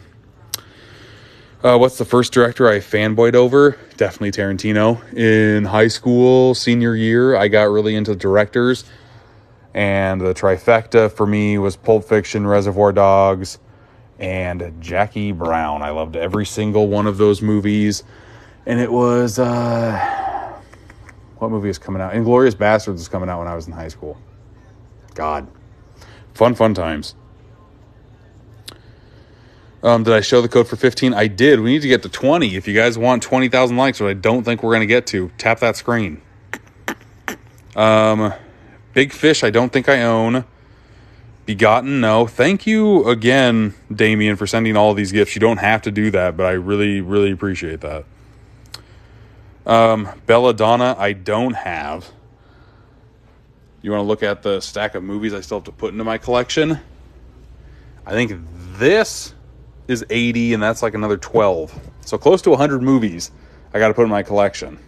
What's the first director I fanboyed over? Definitely Tarantino. In high school, senior year, I got really into directors. And the trifecta for me was Pulp Fiction, Reservoir Dogs, and Jackie Brown. I loved every single one of those movies. And it was, what movie is coming out? Inglourious Basterds is coming out when I was in high school. God. Fun times. Did I show the code for 15? I did. We need to get to 20. If you guys want 20,000 likes, which I don't think we're going to get to, tap that screen. Big Fish, I don't think I own. Begotten, no. Thank you again, Damien, for sending all of these gifts. You don't have to do that, but I really, really appreciate that. Belladonna, I don't have. You want to look at the stack of movies I still have to put into my collection? I think this is 80, and that's like another 12. So close to 100 movies I got to put in my collection.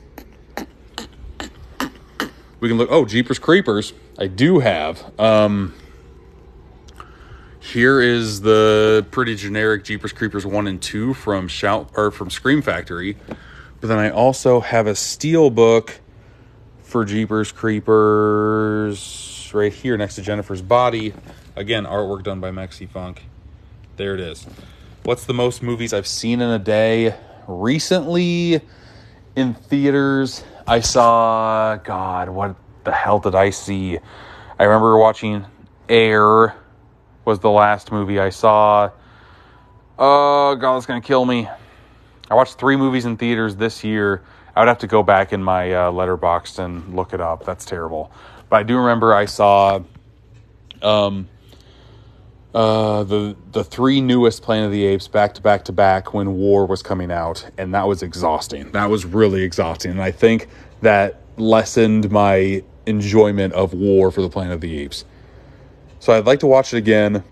We can look. Oh, Jeepers Creepers. I do have. Here is the pretty generic Jeepers Creepers 1 and 2 from Scream Factory. But then I also have a Steelbook for Jeepers Creepers right here next to Jennifer's body. Again, artwork done by Mexi Funk. There it is. What's the most movies I've seen in a day? Recently in theaters, I saw, God, what the hell did I see? I remember watching Air was the last movie I saw. Oh, God, it's going to kill me. I watched 3 movies in theaters this year. I would have to go back in my Letterboxd and look it up. That's terrible. But I do remember I saw the 3 newest Planet of the Apes back to back when War was coming out, and that was exhausting. That was really exhausting, and I think that lessened my enjoyment of War for the Planet of the Apes. So I'd like to watch it again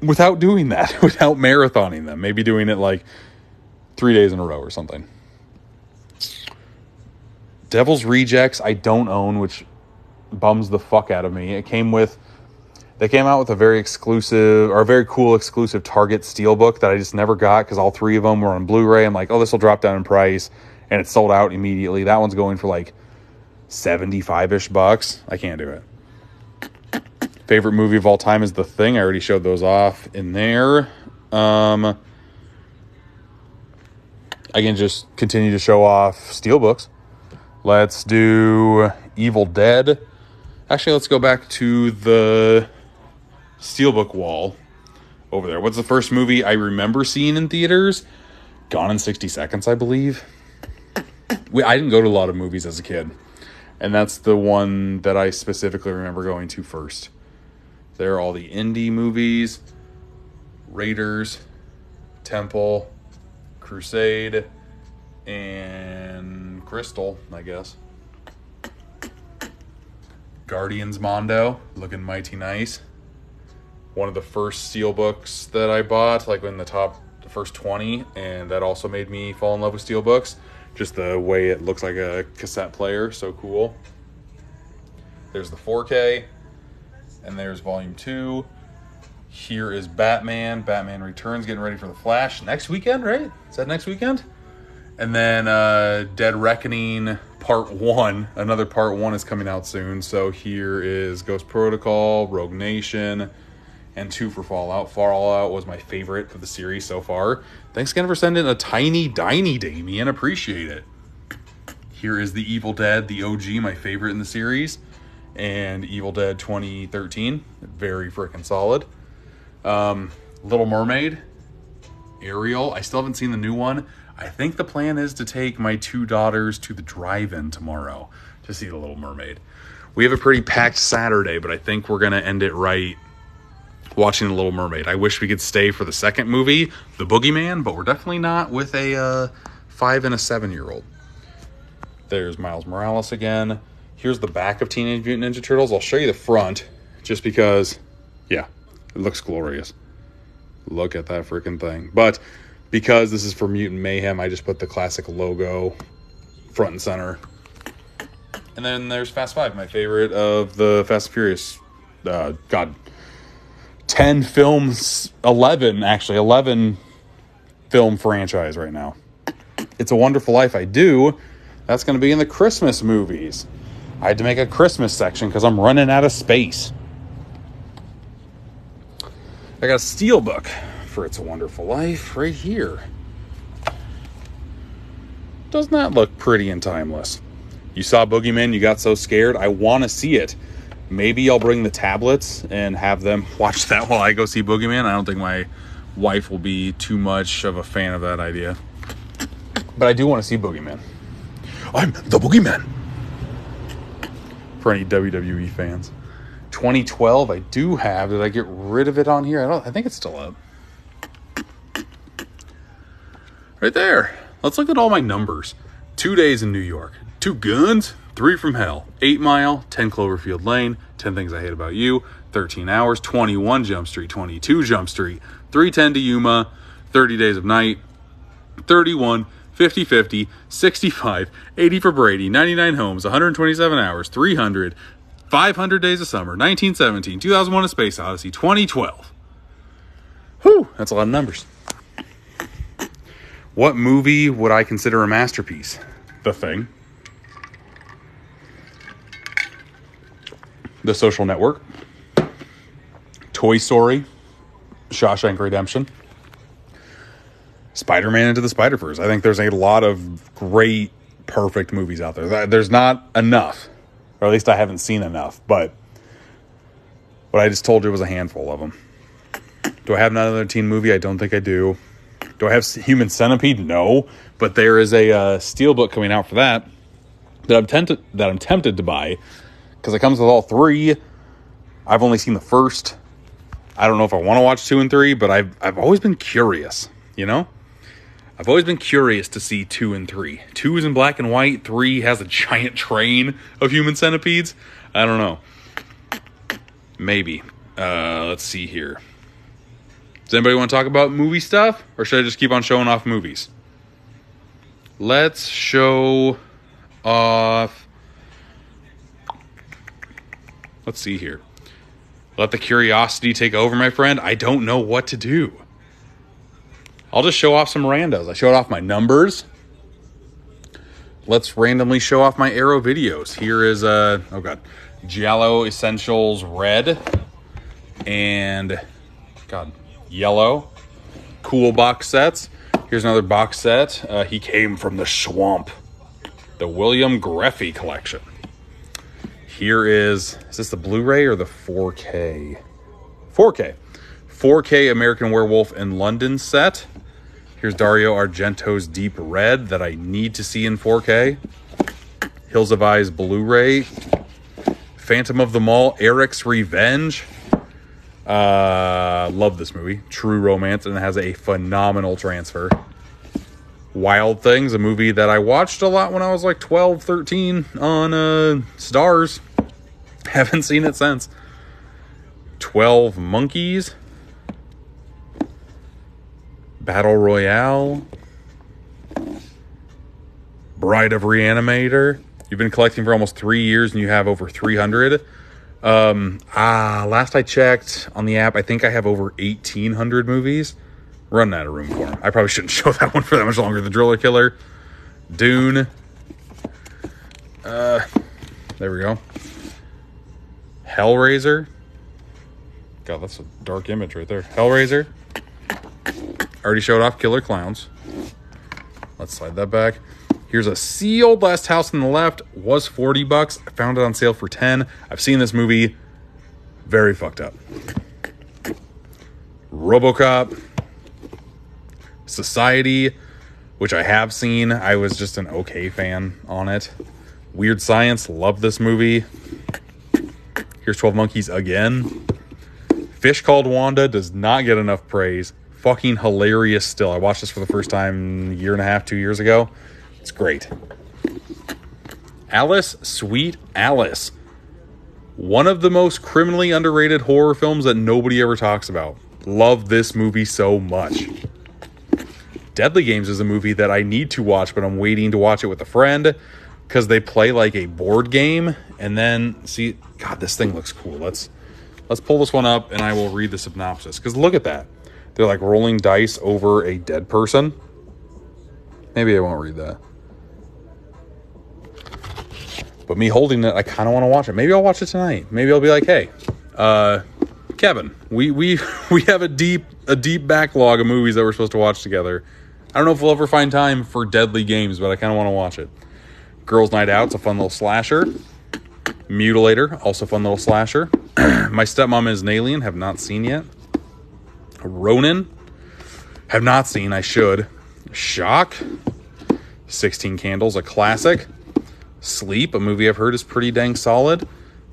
without doing that, without marathoning them. Maybe doing it like 3 days in a row or something. Devil's Rejects I don't own, which bums the fuck out of me. They came out with a very cool exclusive Target Steelbook that I just never got because all 3 of them were on Blu-ray. I'm like, oh, this will drop down in price, and it sold out immediately. That one's going for like 75-ish bucks. I can't do it. Favorite movie of all time is The Thing. I already showed those off in there. I can just continue to show off Steelbooks. Let's do Evil Dead. Actually, let's go back to the Steelbook wall over there. What's the first movie I remember seeing in theaters? Gone in 60 Seconds, I believe. I didn't go to a lot of movies as a kid, and that's the one that I specifically remember going to first. There are all the indie movies: Raiders, Temple, Crusade, and Crystal, I guess. Guardians Mondo, looking mighty nice. One of the first Steelbooks that I bought, like in the first 20, and that also made me fall in love with Steelbooks. Just the way it looks like a cassette player, so cool. There's the 4K, and there's Volume 2. Here is Batman Returns, getting ready for The Flash next weekend, right? Is that next weekend? And then Dead Reckoning Part 1. Another Part 1 is coming out soon. So here is Ghost Protocol, Rogue Nation, and 2 for Fallout. Fallout was my favorite of the series so far. Thanks again for sending a tiny Damien. Appreciate it. Here is The Evil Dead, the OG, my favorite in the series. And Evil Dead 2013. Very freaking solid. Little Mermaid. Ariel. I still haven't seen the new one. I think the plan is to take my 2 daughters to the drive-in tomorrow to see The Little Mermaid. We have a pretty packed Saturday, but I think we're going to end it right watching The Little Mermaid. I wish we could stay for the second movie, The Boogeyman, but we're definitely not with a 5 and a 7-year-old. There's Miles Morales again. Here's the back of Teenage Mutant Ninja Turtles. I'll show you the front just because, yeah, it looks glorious. Look at that freaking thing. But because this is for Mutant Mayhem, I just put the classic logo front and center. And then there's Fast 5, my favorite of the Fast and Furious. 10 films, 11 film franchise right now. It's a Wonderful Life I Do. That's going to be in the Christmas movies. I had to make a Christmas section because I'm running out of space. I got a Steelbook for It's a Wonderful Life right here. Doesn't that look pretty and timeless? You saw Boogeyman, you got so scared. I want to see it. Maybe I'll bring the tablets and have them watch that while I go see Boogeyman. I don't think my wife will be too much of a fan of that idea. But I do want to see Boogeyman. I'm the Boogeyman. For any WWE fans. 2012, I do have. Did I get rid of it on here? I think it's still up. Right there. Let's look at all my numbers. 2 days in New York. 2 guns. 3 from Hell. 8 Mile. 10 Cloverfield Lane. 10 Things I Hate About You. 13 Hours. 21 Jump Street. 22 Jump Street. 310 to Yuma. 30 Days of Night. 31. 50-50. 65. 80 for Brady. 99 Homes. 127 Hours. 300. 500 Days of Summer. 1917. 2001 A Space Odyssey. 2012. Whew. That's a lot of numbers. What movie would I consider a masterpiece? The Thing. The Social Network. Toy Story. Shawshank Redemption. Spider-Man Into the Spider-Verse. I think there's a lot of great, perfect movies out there. There's not enough. Or at least I haven't seen enough. But what I just told you was a handful of them. Do I have another teen movie? I don't think I do. Do I have Human Centipede? No. But there is a Steelbook coming out for that I'm tempted to buy. Because it comes with all 3. I've only seen the first. I don't know if I want to watch 2 and 3. But I've always been curious. You know? I've always been curious to see 2 and 3. 2 is in black and white. 3 has a giant train of human centipedes. I don't know. Maybe. Let's see here. Does anybody want to talk about movie stuff? Or should I just keep on showing off movies? Let's show off... Let's see here. Let the curiosity take over, my friend. I don't know what to do. I'll just show off some randos. I showed off my numbers. Let's randomly show off my Arrow videos. Here is, Giallo Essentials Red. And, yellow. Cool box sets. Here's another box set. He Came from the Swamp. The William Greffey collection. Here is this the Blu-ray or the 4K? 4K. 4K American Werewolf in London set. Here's Dario Argento's Deep Red that I need to see in 4K. Hills of Eyes Blu-ray. Phantom of the Mall, Eric's Revenge. Love this movie. True romance, and it has a phenomenal transfer. Wild Things, a movie that I watched a lot when I was like 12, 13 on Stars. Haven't seen it since. 12 Monkeys. Battle Royale. Bride of Reanimator. You've been collecting for almost 3 years and you have over 300. Last I checked on the app, I think I have over 1,800 movies. Running out of room for them. I probably shouldn't show that one for that much longer. The Driller Killer. Dune. There we go. Hellraiser. God, that's a dark image right there. Hellraiser. Already showed off Killer Clowns. Let's slide that back. Here's a sealed Last House on the Left. Was $40. I found it on sale for 10. I've seen this movie. Very fucked up. RoboCop. Society, which I have seen. I was just an okay fan on it. Weird Science. Love this movie. Here's 12 Monkeys again. Fish Called Wanda does not get enough praise. fucking hilarious still. I watched this for the first time a year and a half, 2 years ago. It's great. Alice, Sweet Alice. One of the most criminally underrated horror films that nobody ever talks about. Love this movie so much. Deadly Games is a movie that I need to watch, but I'm waiting to watch it with a friend because they play like a board game. And then, see, God, this thing looks cool. Let's pull this one up and I will read the synopsis. Because look at that. They're like rolling dice over a dead person. Maybe I won't read that. But me holding it, I kind of want to watch it. Maybe I'll watch it tonight. Maybe I'll be like, hey, Kevin, we have a deep backlog of movies that we're supposed to watch together. I don't know if we'll ever find time for Deadly Games, but I kind of want to watch it. Girls' Night Out, it's a fun little slasher. Mutilator, also fun little slasher. My Stepmom is an Alien, have not seen yet. Ronin, have not seen, I should. Shock, 16 Candles, a classic. Sleep, a movie I've heard is pretty dang solid.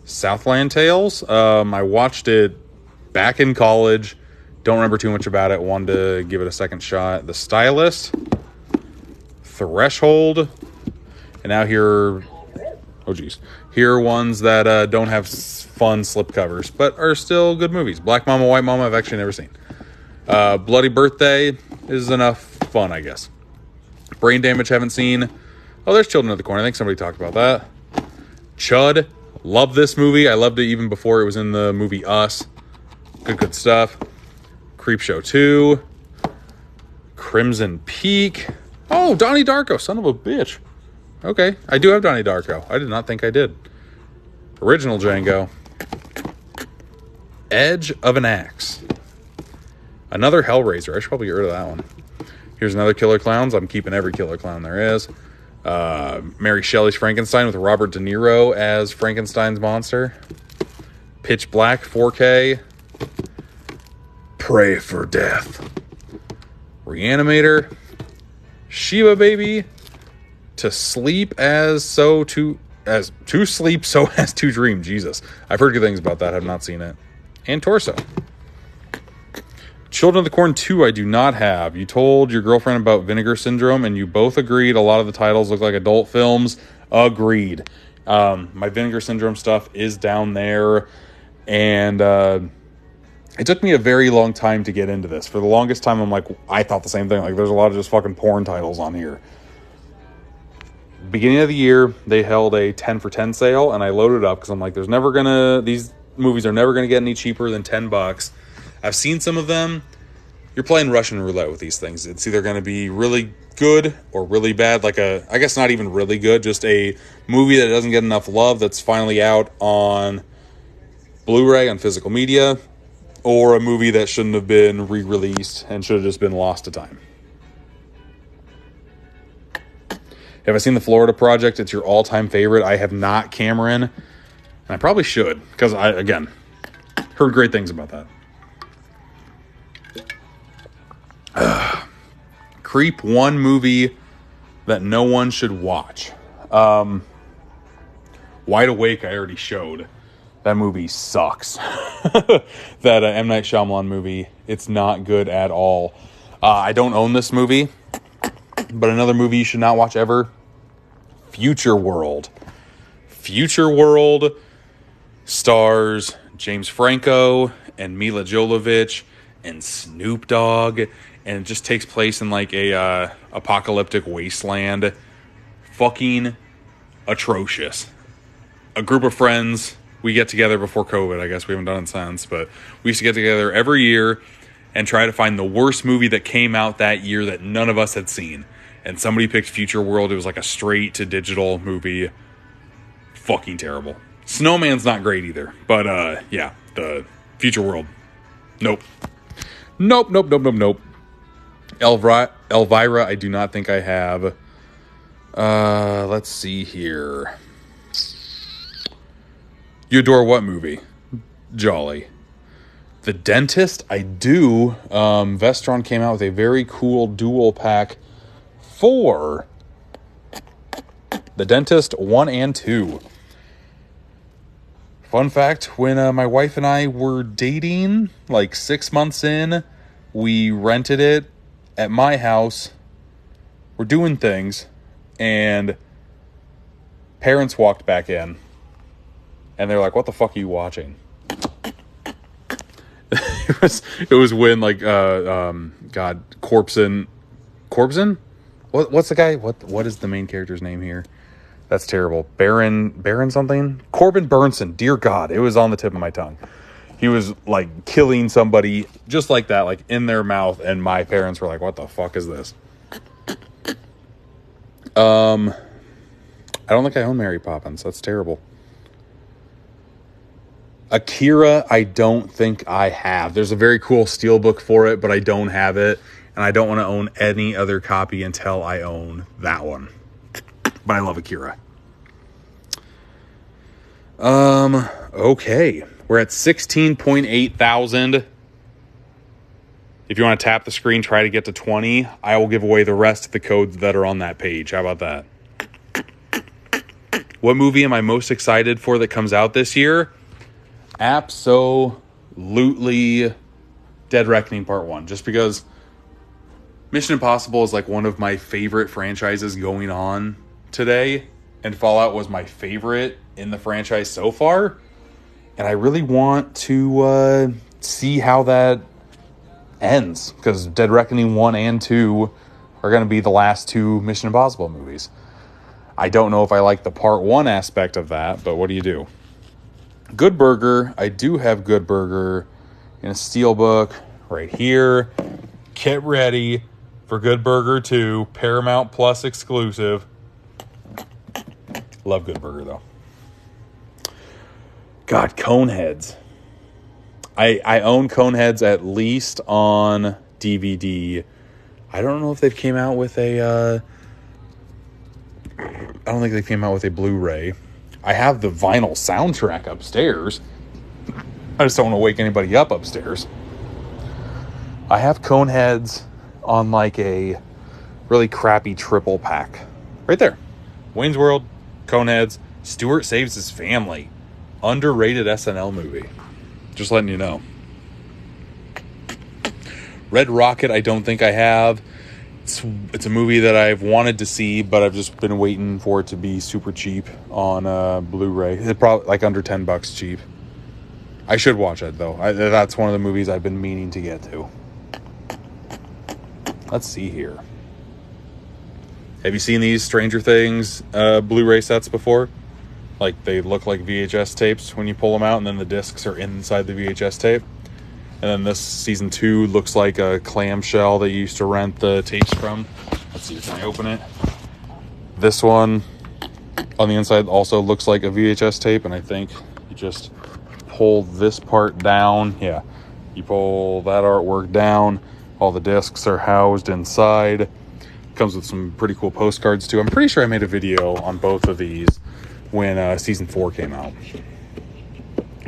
Southland Tales, I watched it back in college. Don't remember too much about it. Wanted to give it a second shot. The Stylist, Threshold, and now here are ones that don't have fun slipcovers, but are still good movies. Black Mama, White Mama, I've actually never seen. Bloody Birthday is enough fun, I guess. Brain Damage, haven't seen. Oh, there's Children of the Corn. I think somebody talked about that. Chud, love this movie. I loved it even before it was in the movie Us. Good stuff. Creepshow 2. Crimson Peak. Oh, Donnie Darko, son of a bitch. Okay, I do have Donnie Darko. I did not think I did. Original Django. Edge of an Axe. Another Hellraiser. I should probably get rid of that one. Here's another Killer Clowns. I'm keeping every Killer Clown there is. Mary Shelley's Frankenstein with Robert De Niro as Frankenstein's monster. Pitch Black 4K. Pray for Death. Reanimator. Shiva Baby. To sleep to sleep so as to dream. Jesus. I've heard good things about that. I've not seen it. And Torso. Children of the Corn 2 I do not have. You told your girlfriend about Vinegar Syndrome and you both agreed a lot of the titles look like adult films. Agreed. My Vinegar Syndrome stuff is down there. And it took me a very long time to get into this. For the longest time, I'm like, I thought the same thing. Like, there's a lot of just fucking porn titles on here. Beginning of the year, they held a 10 for 10 sale, and I loaded up because I'm like, these movies are never going to get any cheaper than $10. I've seen some of them. You're playing Russian roulette with these things. It's either going to be really good or really bad. I guess not even really good, just a movie that doesn't get enough love that's finally out on Blu-ray, on physical media, or a movie that shouldn't have been re-released and should have just been lost to time. Have I seen The Florida Project? It's your all-time favorite. I have not, Cameron. And I probably should, because I, again, heard great things about that. Creep, one movie that no one should watch. Wide Awake, I already showed. That movie sucks. That M. Night Shyamalan movie, it's not good at all. I don't own this movie. But another movie you should not watch ever, Future World. Future World stars James Franco and Mila Jovovich and Snoop Dogg, and it just takes place in like a apocalyptic wasteland. Fucking atrocious. A group of friends, we get together before COVID. I guess we haven't done it since, but we used to get together every year and try to find the worst movie that came out that year that none of us had seen. And somebody picked Future World. It was like a straight-to-digital movie. Fucking terrible. Snowman's not great either. But, yeah, the Future World. Nope. Nope. Elvira, I do not think I have. Let's see here. You adore what movie? Jolly. The Dentist, I do. Vestron came out with a very cool dual pack for The Dentist 1 and 2. Fun fact, when my wife and I were dating, like 6 months in, We rented it at my house. We're doing things, and parents walked back in, and they're like, "What the fuck are you watching?" it was when like Corpsen. What's the guy? What is the main character's name here? That's terrible. Baron something? Corbin Burnson. Dear God, it was on the tip of my tongue. He was like killing somebody just like that, like in their mouth, and my parents were like, "What the fuck is this?" I don't think I own Mary Poppins. That's terrible. Akira, I don't think I have. There's a very cool Steelbook for it, but I don't have it, and I don't want to own any other copy until I own that one. But I love Akira. Okay. We're at 16.8 thousand. If you want to tap the screen, try to get to 20. I will give away the rest of the codes that are on that page. How about that? What movie am I most excited for that comes out this year? Absolutely Dead Reckoning Part 1. Just because Mission Impossible is like one of my favorite franchises going on today. And Fallout was my favorite in the franchise so far. And I really want to see how that ends. Because Dead Reckoning 1 and 2 are going to be the last two Mission Impossible movies. I don't know if I like the Part 1 aspect of that, but what do you do? Good Burger. I do have Good Burger in a Steelbook right here. Get ready for Good Burger 2, Paramount Plus exclusive. Love Good Burger, though. God, Coneheads. I own Coneheads at least on DVD. I don't know if they've came out with a... I don't think they came out with a Blu-ray. I have the vinyl soundtrack upstairs. I just don't want to wake anybody up upstairs. I have Coneheads on like a really crappy triple pack. Right there. Wayne's World, Coneheads, Stuart Saves His Family. Underrated SNL movie. Just letting you know. Red Rocket, I don't think I have. It's a movie that I've wanted to see, but I've just been waiting for it to be super cheap on Blu-ray. It's probably like under $10 cheap. I should watch it, though. That's one of the movies I've been meaning to get to. Let's see here. Have you seen these Stranger Things Blu-ray sets before? Like, they look like VHS tapes when you pull them out, and then the discs are inside the VHS tape. And then this season 2 looks like a clamshell that you used to rent the tapes from. Let's see, can I open it? This one on the inside also looks like a VHS tape, and I think you just pull this part down. Yeah, you pull that artwork down. All the discs are housed inside. Comes with some pretty cool postcards too. I'm pretty sure I made a video on both of these when season 4 came out.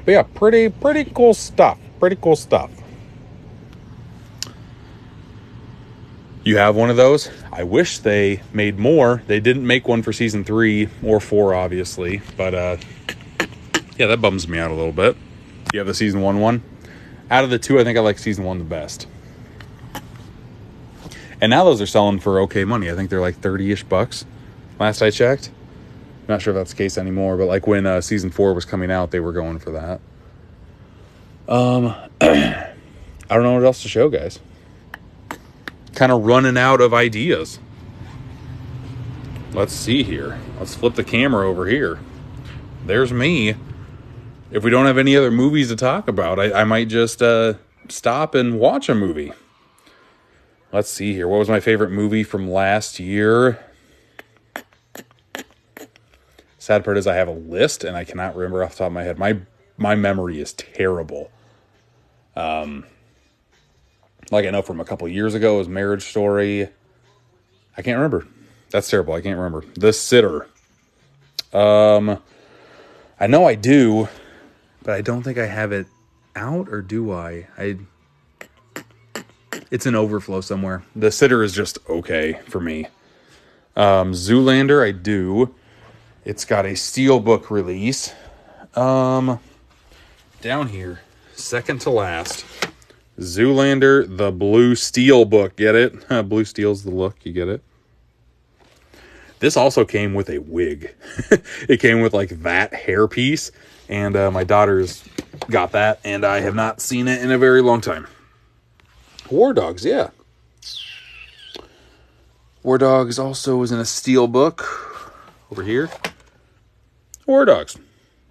But yeah, pretty cool stuff. Pretty cool stuff. You have one of those? I wish they made more. They didn't make one for season 3 or 4, obviously. But yeah, that bums me out a little bit. You have the season 1 one. Out of the two, I think I like season 1 the best. And now those are selling for okay money. I think they're like 30-ish bucks. Last I checked. Not sure if that's the case anymore, but like when season 4 was coming out, they were going for that. I don't know what else to show, guys. Kind of running out of ideas. Let's see here. Let's flip the camera over here. There's me. If we don't have any other movies to talk about, I might just stop and watch a movie. Let's see here. What was my favorite movie from last year? Sad part is I have a list and I cannot remember off the top of my head. My memory is terrible. Like I know from a couple years ago it was Marriage Story. I can't remember. That's terrible. I can't remember. The Sitter. I know I do, but I don't think I have it out, or do I? It's an overflow somewhere. The Sitter is just okay for me. Zoolander, I do. It's got a Steelbook release. Down here, second to last, Zoolander, the blue Steelbook. Get it? Blue Steel's the look. You get it? This also came with a wig. It came with like that hairpiece. And my daughter's got that. And I have not seen it in a very long time. War Dogs, yeah. War Dogs also is in a Steelbook. Over here. War Dogs.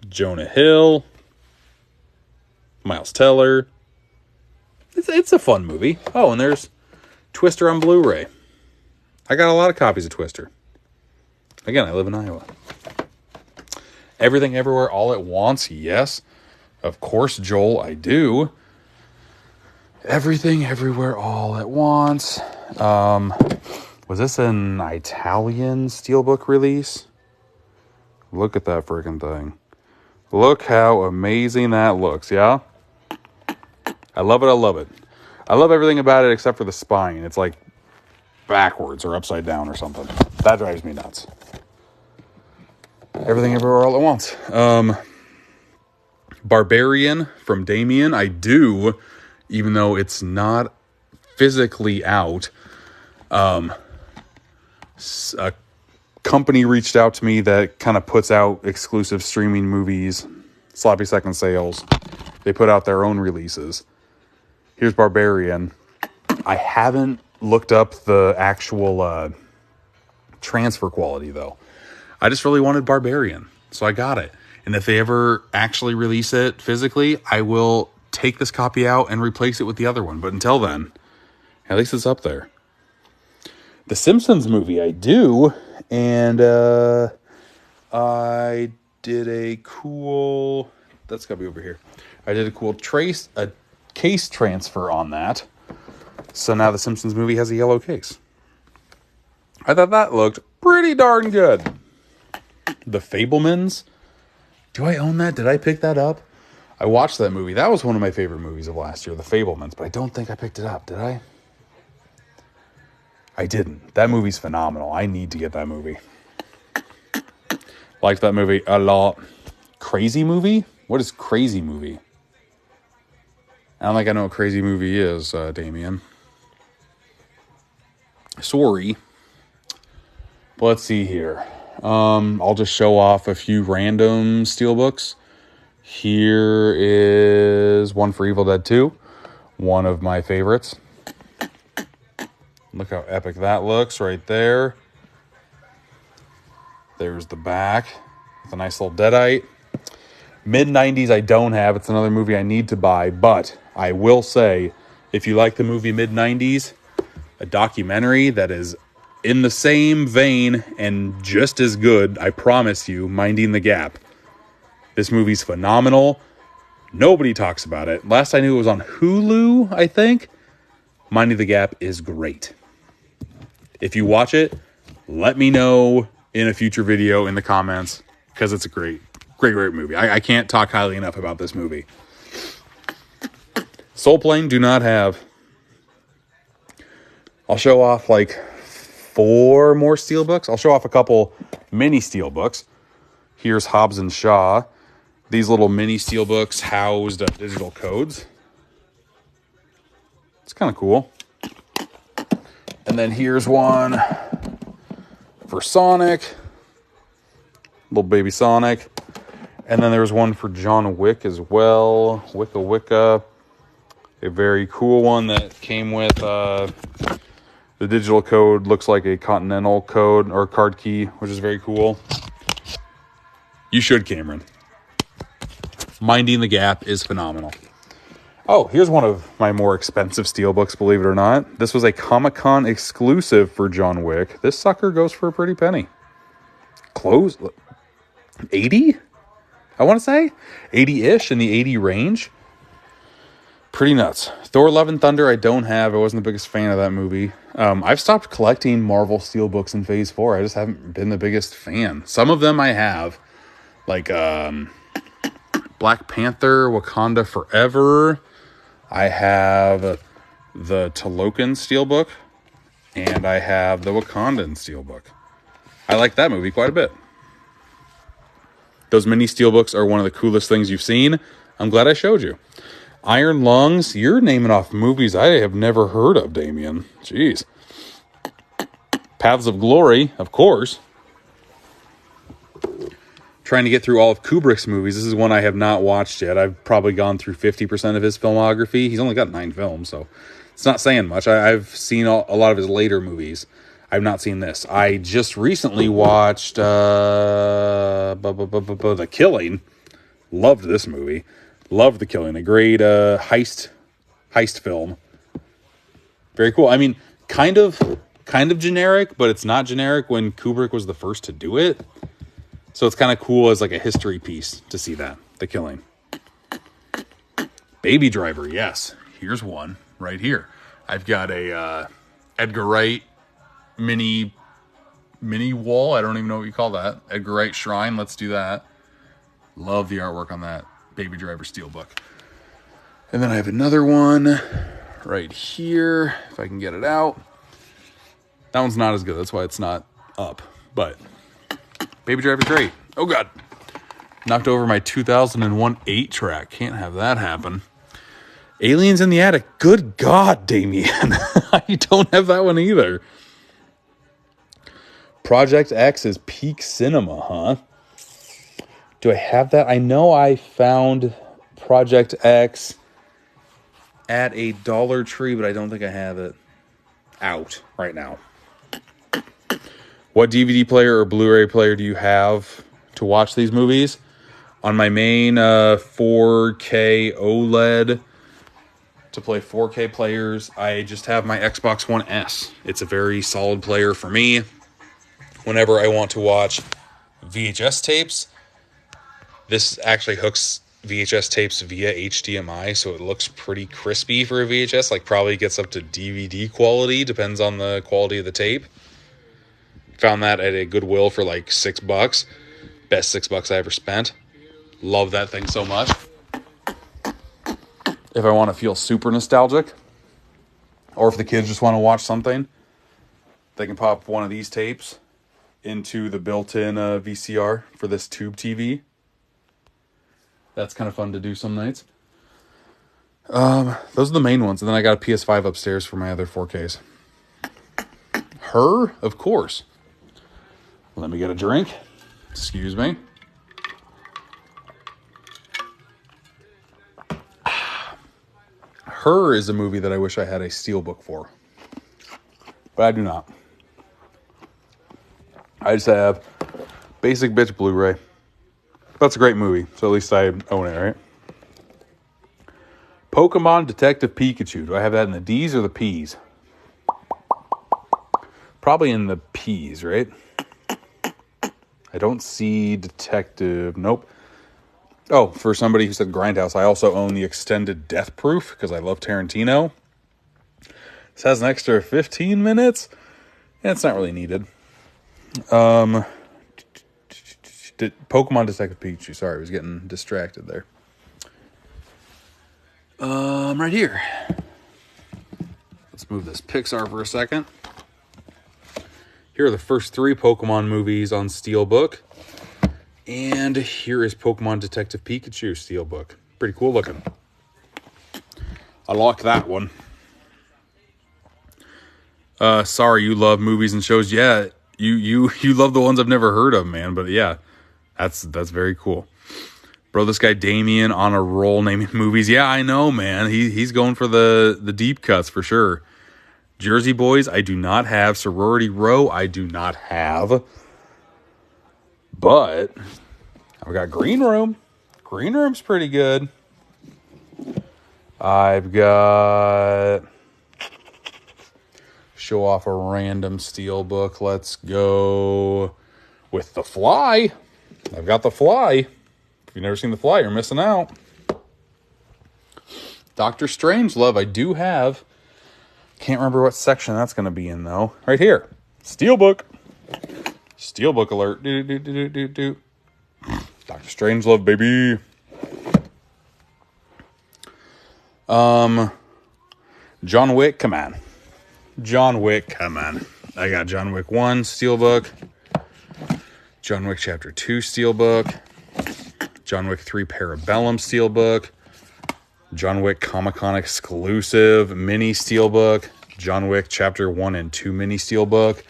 Jonah Hill. Miles Teller. It's a fun movie. Oh, and there's Twister on Blu-ray. I got a lot of copies of Twister. Again, I live in Iowa. Everything Everywhere All at Once, yes. Of course, Joel, I do. Everything Everywhere All at Once. Was this an Italian Steelbook release? Look at that freaking thing. Look how amazing that looks, yeah? I love it, I love it. I love everything about it except for the spine. It's like backwards or upside down or something. That drives me nuts. Everything Everywhere All at Once. Barbarian from Damien. I do, even though it's not physically out. A company reached out to me that kind of puts out exclusive streaming movies, sloppy second sales. They put out their own releases. Here's Barbarian. I haven't looked up the actual transfer quality, though. I just really wanted Barbarian, so I got it. And if they ever actually release it physically, I will take this copy out and replace it with the other one. But until then, at least it's up there. The Simpsons movie, I do. And I did a cool... That's got to be over here. I did a cool case transfer on that. So now the Simpsons movie has a yellow case. I thought that looked pretty darn good. The Fabelmans. Do I own that? Did I pick that up? I watched that movie. That was one of my favorite movies of last year, The Fabelmans. But I don't think I picked it up. Did I? I didn't. That movie's phenomenal. I need to get that movie. Liked that movie a lot. Crazy Movie? What is Crazy Movie? I don't think I know what Crazy Movie is, Damien. Sorry. But let's see here. I'll just show off a few random Steelbooks. Here is one for Evil Dead 2. One of my favorites. Look how epic that looks right there. There's the back with a nice little Deadite. Mid-90s I don't have. It's another movie I need to buy. But I will say, if you like the movie Mid-90s, a documentary that is in the same vein and just as good, I promise you, Minding the Gap. This movie's phenomenal. Nobody talks about it. Last I knew it was on Hulu, I think. Minding the Gap is great. If you watch it, let me know in a future video in the comments, because it's a great movie. I can't talk highly enough about this movie. Soul Plane do not have. I'll show off like 4 more Steelbooks. I'll show off a couple mini Steelbooks. Here's Hobbs and Shaw. These little mini Steelbooks housed digital codes. It's kind of cool. And then here's one for Sonic. Little baby Sonic. And then there's one for John Wick as well. Wicca Wicca. A very cool one that came with the digital code. Looks like a Continental code or card key, which is very cool. You should, Cameron. Minding the Gap is phenomenal. Oh, here's one of my more expensive Steelbooks, believe it or not. This was a Comic-Con exclusive for John Wick. This sucker goes for a pretty penny. Close. 80? I want to say 80-ish, in the 80 range. Pretty nuts. Thor Love and Thunder I don't have. I wasn't the biggest fan of that movie. I've stopped collecting Marvel Steelbooks in Phase 4. I just haven't been the biggest fan. Some of them I have. Like Black Panther, Wakanda Forever. I have the Talokan Steelbook. And I have the Wakandan Steelbook. I like that movie quite a bit. Those mini Steelbooks are one of the coolest things you've seen. I'm glad I showed you. Iron Lungs. You're naming off movies I have never heard of, Damien. Jeez. Paths of Glory, of course. Trying to get through all of Kubrick's movies. This is one I have not watched yet. I've probably gone through 50% of his filmography. He's only got 9 films, so it's not saying much. I've seen a lot of his later movies. I've not seen this. I just recently watched The Killing. Loved this movie. Loved The Killing. A great heist film. Very cool. I mean, kind of generic, but it's not generic when Kubrick was the first to do it. So it's kind of cool as like a history piece to see that. The Killing. Baby Driver, yes. Here's one right here. I've got a Edgar Wright mini wall. I don't even know what you call that. Edgar Wright shrine. Let's do that. Love the artwork on that Baby Driver Steelbook. And then I have another one right here, if I can get it out. That one's not as good. That's why it's not up. But Baby Driver's great. Oh, God. Knocked over my 2001 8-track. Can't have that happen. Aliens in the Attic. Good God, Damien. I don't have that one either. Project X is peak cinema, huh? Do I have that? I know I found Project X at a Dollar Tree, but I don't think I have it out right now. What DVD player or Blu-ray player do you have to watch these movies? On my main 4K OLED to play 4K players, I just have my Xbox One S. It's a very solid player for me. Whenever I want to watch VHS tapes, this actually hooks VHS tapes via HDMI, so it looks pretty crispy for a VHS. Like probably gets up to DVD quality, depends on the quality of the tape. Found that at a Goodwill for like $6. Best $6 I ever spent. Love that thing so much. If I want to feel super nostalgic, or if the kids just want to watch something, they can pop one of these tapes into the built-in VCR for this tube TV. That's kind of fun to do some nights. Those are the main ones. And then I got a PS5 upstairs for my other 4Ks. Her, of course. Let me get a drink. Excuse me. Her is a movie that I wish I had a Steelbook for. But I do not. I just have basic bitch Blu-ray. That's a great movie, so at least I own it, right? Pokemon Detective Pikachu. Do I have that in the D's or the P's? Probably in the P's, right? I don't see Detective. Nope. Oh, for somebody who said Grindhouse, I also own the extended Death Proof because I love Tarantino. This has an extra 15 minutes, and it's not really needed. Pokemon Detective Pikachu. Sorry, I was getting distracted there. Right here. Let's move this Pixar for a second. Here are the first 3 Pokemon movies on Steelbook. And here is Pokemon Detective Pikachu Steelbook. Pretty cool looking. I like that one. Sorry, you love movies and shows. Yeah, you love the ones I've never heard of, man. But yeah, that's very cool. Bro, this guy Damien on a roll naming movies. Yeah, I know, man. He's going for the deep cuts for sure. Jersey Boys, I do not have. Sorority Row, I do not have. But I've got Green Room. Green Room's pretty good. I've got... Show off a random Steelbook. Let's go with The Fly. I've got The Fly. If you've never seen The Fly, you're missing out. Doctor Strangelove, I do have. Can't remember what section that's going to be in, though. Right here. Steelbook. Steelbook alert. Doctor Strangelove, baby. John Wick, come on. John Wick, come on. I got John Wick 1 Steelbook. John Wick Chapter 2 Steelbook. John Wick 3 Parabellum Steelbook. John Wick Comic-Con exclusive mini Steelbook. John Wick Chapter 1 and 2 mini Steelbook.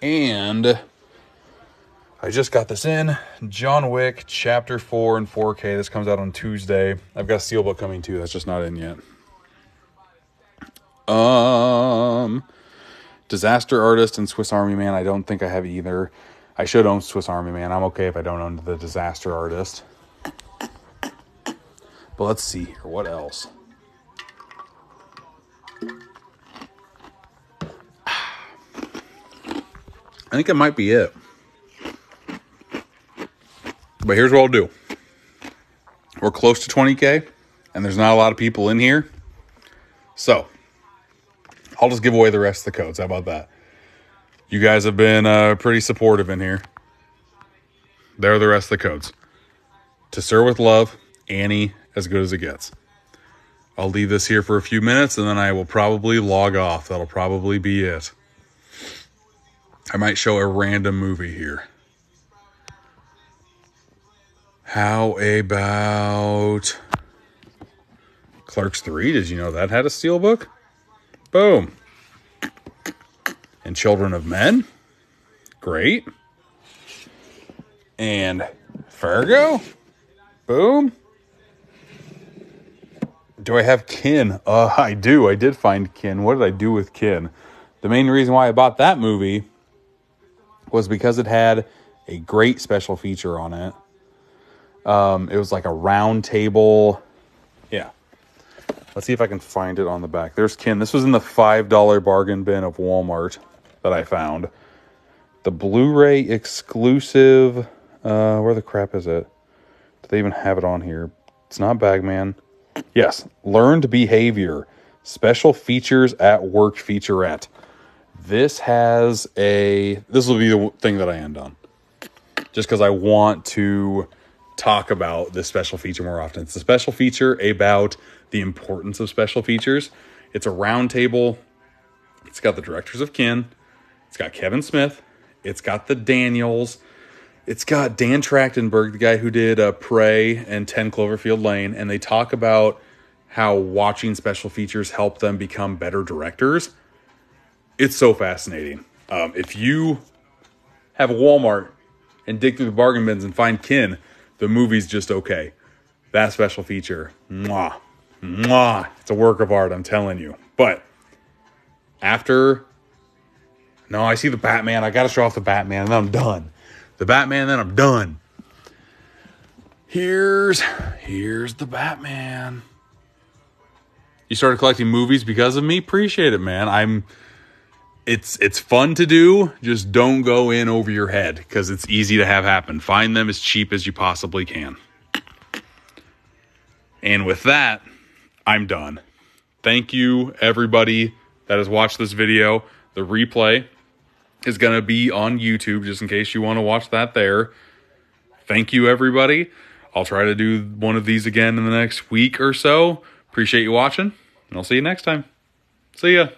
And I just got this in. John Wick Chapter 4 and 4K. This comes out on Tuesday. I've got a Steelbook coming too. That's just not in yet. Disaster Artist and Swiss Army Man. I don't think I have either. I should own Swiss Army Man. I'm okay if I don't own the Disaster Artist. But let's see here. What else? I think it might be it. But here's what I'll do. We're close to 20K, and there's not a lot of people in here. So, I'll just give away the rest of the codes. How about that? You guys have been pretty supportive in here. There are the rest of the codes. To Sir with Love, Annie, as good as it gets. I'll leave this here for a few minutes, and then I will probably log off. That'll probably be it. I might show a random movie here. How about Clerks 3? Did you know that had a Steelbook? Boom. And Children of Men? Great. And Fargo? Boom. Do I have Kin? I do. I did find Kin. What did I do with Kin? The main reason why I bought that movie was because it had a great special feature on it. It was like a round table. Yeah. Let's see if I can find it on the back. There's Kin. This was in the $5 bargain bin of Walmart that I found. The Blu-ray exclusive. Where the crap is it? Do they even have it on here? It's not Bagman. Yes. Learned Behavior. Special Features at Work featurette. This has this will be the thing that I end on. Just because I want to talk about this special feature more often. It's a special feature about the importance of special features. It's a round table. It's got the directors of Kin. It's got Kevin Smith. It's got the Daniels. It's got Dan Trachtenberg, the guy who did Prey and 10 Cloverfield Lane. And they talk about how watching special features help them become better directors. It's so fascinating. If you have a Walmart and dig through the bargain bins and find Kin, the movie's just okay. That special feature, mwah, mwah. It's a work of art, I'm telling you. But after, no, I see the Batman. I got to show off the Batman, and then I'm done. The Batman, then I'm done. Here's the Batman. You started collecting movies because of me? Appreciate it, man. It's fun to do. Just don't go in over your head because it's easy to have happen. Find them as cheap as you possibly can. And with that, I'm done. Thank you, everybody that has watched this video. The replay is going to be on YouTube just in case you want to watch that there. Thank you, everybody. I'll try to do one of these again in the next week or so. Appreciate you watching, and I'll see you next time. See ya.